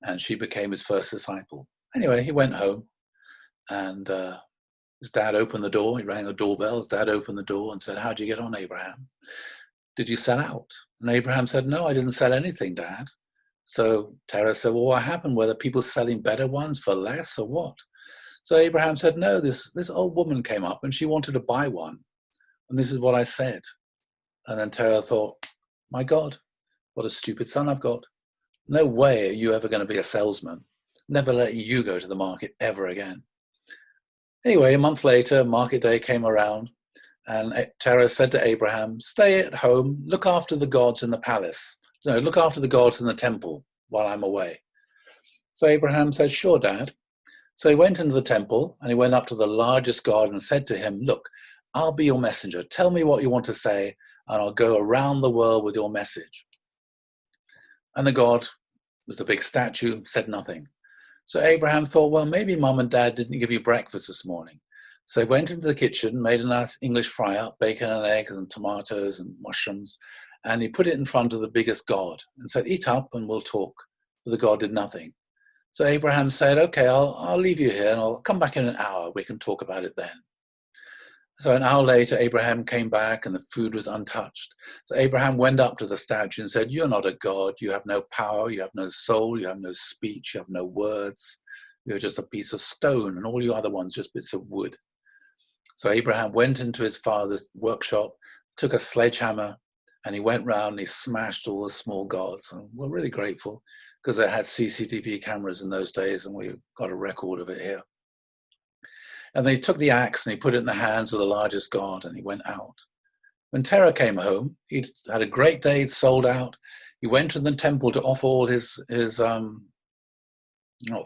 And she became his first disciple. Anyway, he went home and his dad opened the door. He rang the doorbell. His dad opened the door and said, how'd you get on, Abraham? Did you sell out? And Abraham said, no, I didn't sell anything, Dad. So Terah said, well, what happened? Were the people selling better ones for less or what? So Abraham said, no, this old woman came up and she wanted to buy one. And this is what I said. And then Tara thought, my God, what a stupid son I've got. No way are you ever going to be a salesman. Never let you go to the market ever again. Anyway, a month later, market day came around, and Terah said to Abraham, stay at home, look after the gods in the palace. No, look after the gods in the temple while I'm away. So Abraham said, sure, Dad. So he went into the temple, and he went up to the largest god and said to him, look, I'll be your messenger. Tell me what you want to say, and I'll go around the world with your message. And the god, with the big statue, said nothing. So Abraham thought, well, maybe Mum and Dad didn't give you breakfast this morning. So he went into the kitchen, made a nice English fry-up, bacon and eggs and tomatoes and mushrooms, and he put it in front of the biggest god and said, eat up and we'll talk. But the god did nothing. So Abraham said, okay, I'll leave you here and I'll come back in an hour. We can talk about it then. So an hour later, Abraham came back and the food was untouched. So Abraham went up to the statue and said, you're not a god. You have no power. You have no soul. You have no speech. You have no words. You're just a piece of stone, and all you other ones just bits of wood. So Abraham went into his father's workshop, took a sledgehammer, and he went round and he smashed all the small gods. And we're really grateful because they had CCTV cameras in those days, and we got a record of it here. And then he took the axe and he put it in the hands of the largest god, and he went out. When Terah came home, he'd had a great day, he'd sold out. He went to the temple to offer all his not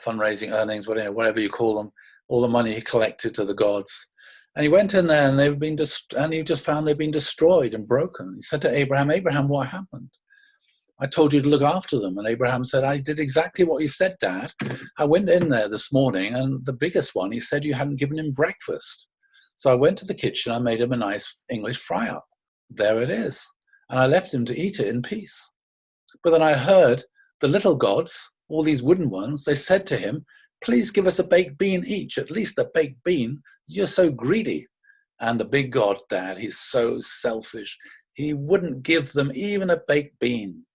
fundraising earnings, whatever you call them, all the money he collected to the gods. And he went in there and he just found they'd been destroyed and broken. He said to Abraham, Abraham, what happened? I told you to look after them. And Abraham said, I did exactly what you said, Dad. I went in there this morning, and the biggest one, he said you hadn't given him breakfast. So I went to the kitchen, I made him a nice English fry-up. There it is. And I left him to eat it in peace. But then I heard the little gods, all these wooden ones, they said to him, please give us a baked bean each, at least a baked bean. You're so greedy. And the big god, Dad, he's so selfish. He wouldn't give them even a baked bean.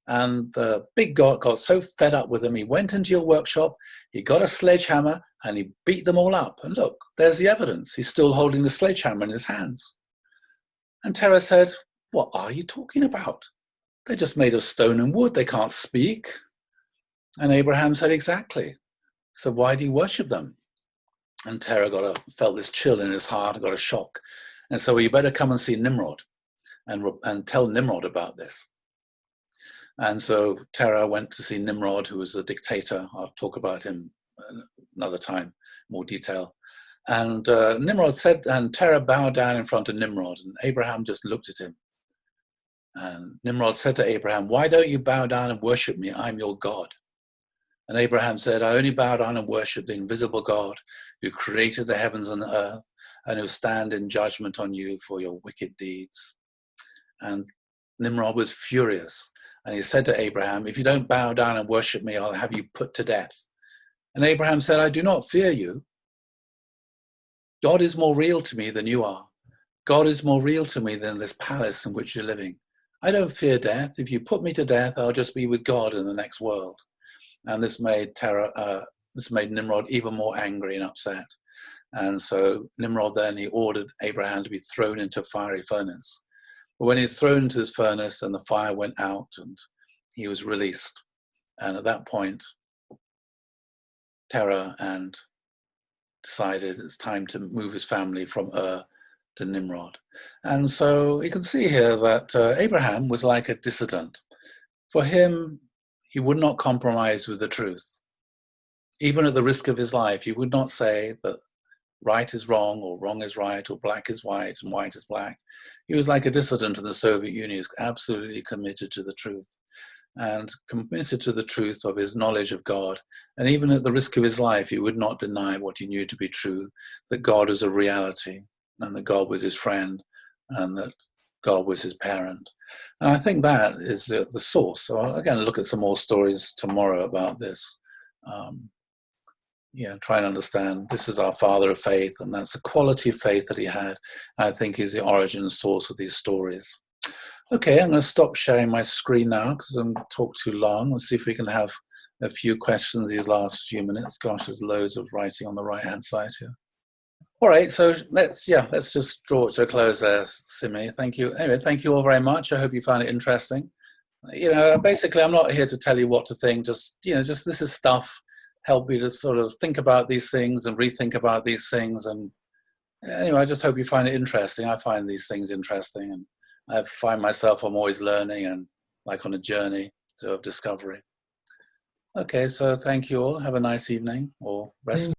And the big god got so fed up with him, he went into your workshop, he got a sledgehammer, and he beat them all up. And look, there's the evidence. He's still holding the sledgehammer in his hands. And Terah said, what are you talking about? They're just made of stone and wood. They can't speak. And Abraham said, exactly. So why do you worship them? And Terah felt this chill in his heart, got a shock. And so you better come and see Nimrod and tell Nimrod about this. And so Terah went to see Nimrod, who was a dictator. I'll talk about him another time, more detail. And Nimrod said, and Terah bowed down in front of Nimrod, and Abraham just looked at him. And Nimrod said to Abraham, why don't you bow down and worship me? I'm your God. And Abraham said, I only bow down and worship the invisible God who created the heavens and the earth and who stand in judgment on you for your wicked deeds. And Nimrod was furious. And he said to Abraham, if you don't bow down and worship me, I'll have you put to death. And Abraham said, I do not fear you. God is more real to me than you are. God is more real to me than this palace in which you're living. I don't fear death. If you put me to death, I'll just be with God in the next world. And this made Nimrod even more angry and upset. And so Nimrod then, he ordered Abraham to be thrown into a fiery furnace. But when he was thrown into this furnace, and the fire went out and he was released. And at that point, Terah decided it's time to move his family from Ur to Nimrod. And so you can see here that Abraham was like a dissident. For him, he would not compromise with the truth. Even at the risk of his life, he would not say that right is wrong, or wrong is right, or black is white, and white is black. He was like a dissident in the Soviet Union. He was absolutely committed to the truth, and committed to the truth of his knowledge of God. And even at the risk of his life, he would not deny what he knew to be true, that God is a reality, and that God was his friend, and that God was his parent. And I think that is the source. So I'll again look at some more stories tomorrow about this. Try and understand this is our father of faith, and that's the quality of faith that he had, I think, is the origin and source of these stories. Okay, I'm going to stop sharing my screen now because I'm talked too long. Let's see if we can have a few questions these last few minutes. Gosh, there's loads of writing on the right-hand side here. All right, so let's just draw it to a close there, Simi. Thank you. Anyway, thank you all very much. I hope you found it interesting. Basically, I'm not here to tell you what to think. Just this is stuff help you to sort of think about these things and rethink about these things. And anyway, I just hope you find it interesting. I find these things interesting, and I find myself I'm always learning and like on a journey of discovery. Okay, so thank you all. Have a nice evening or rest.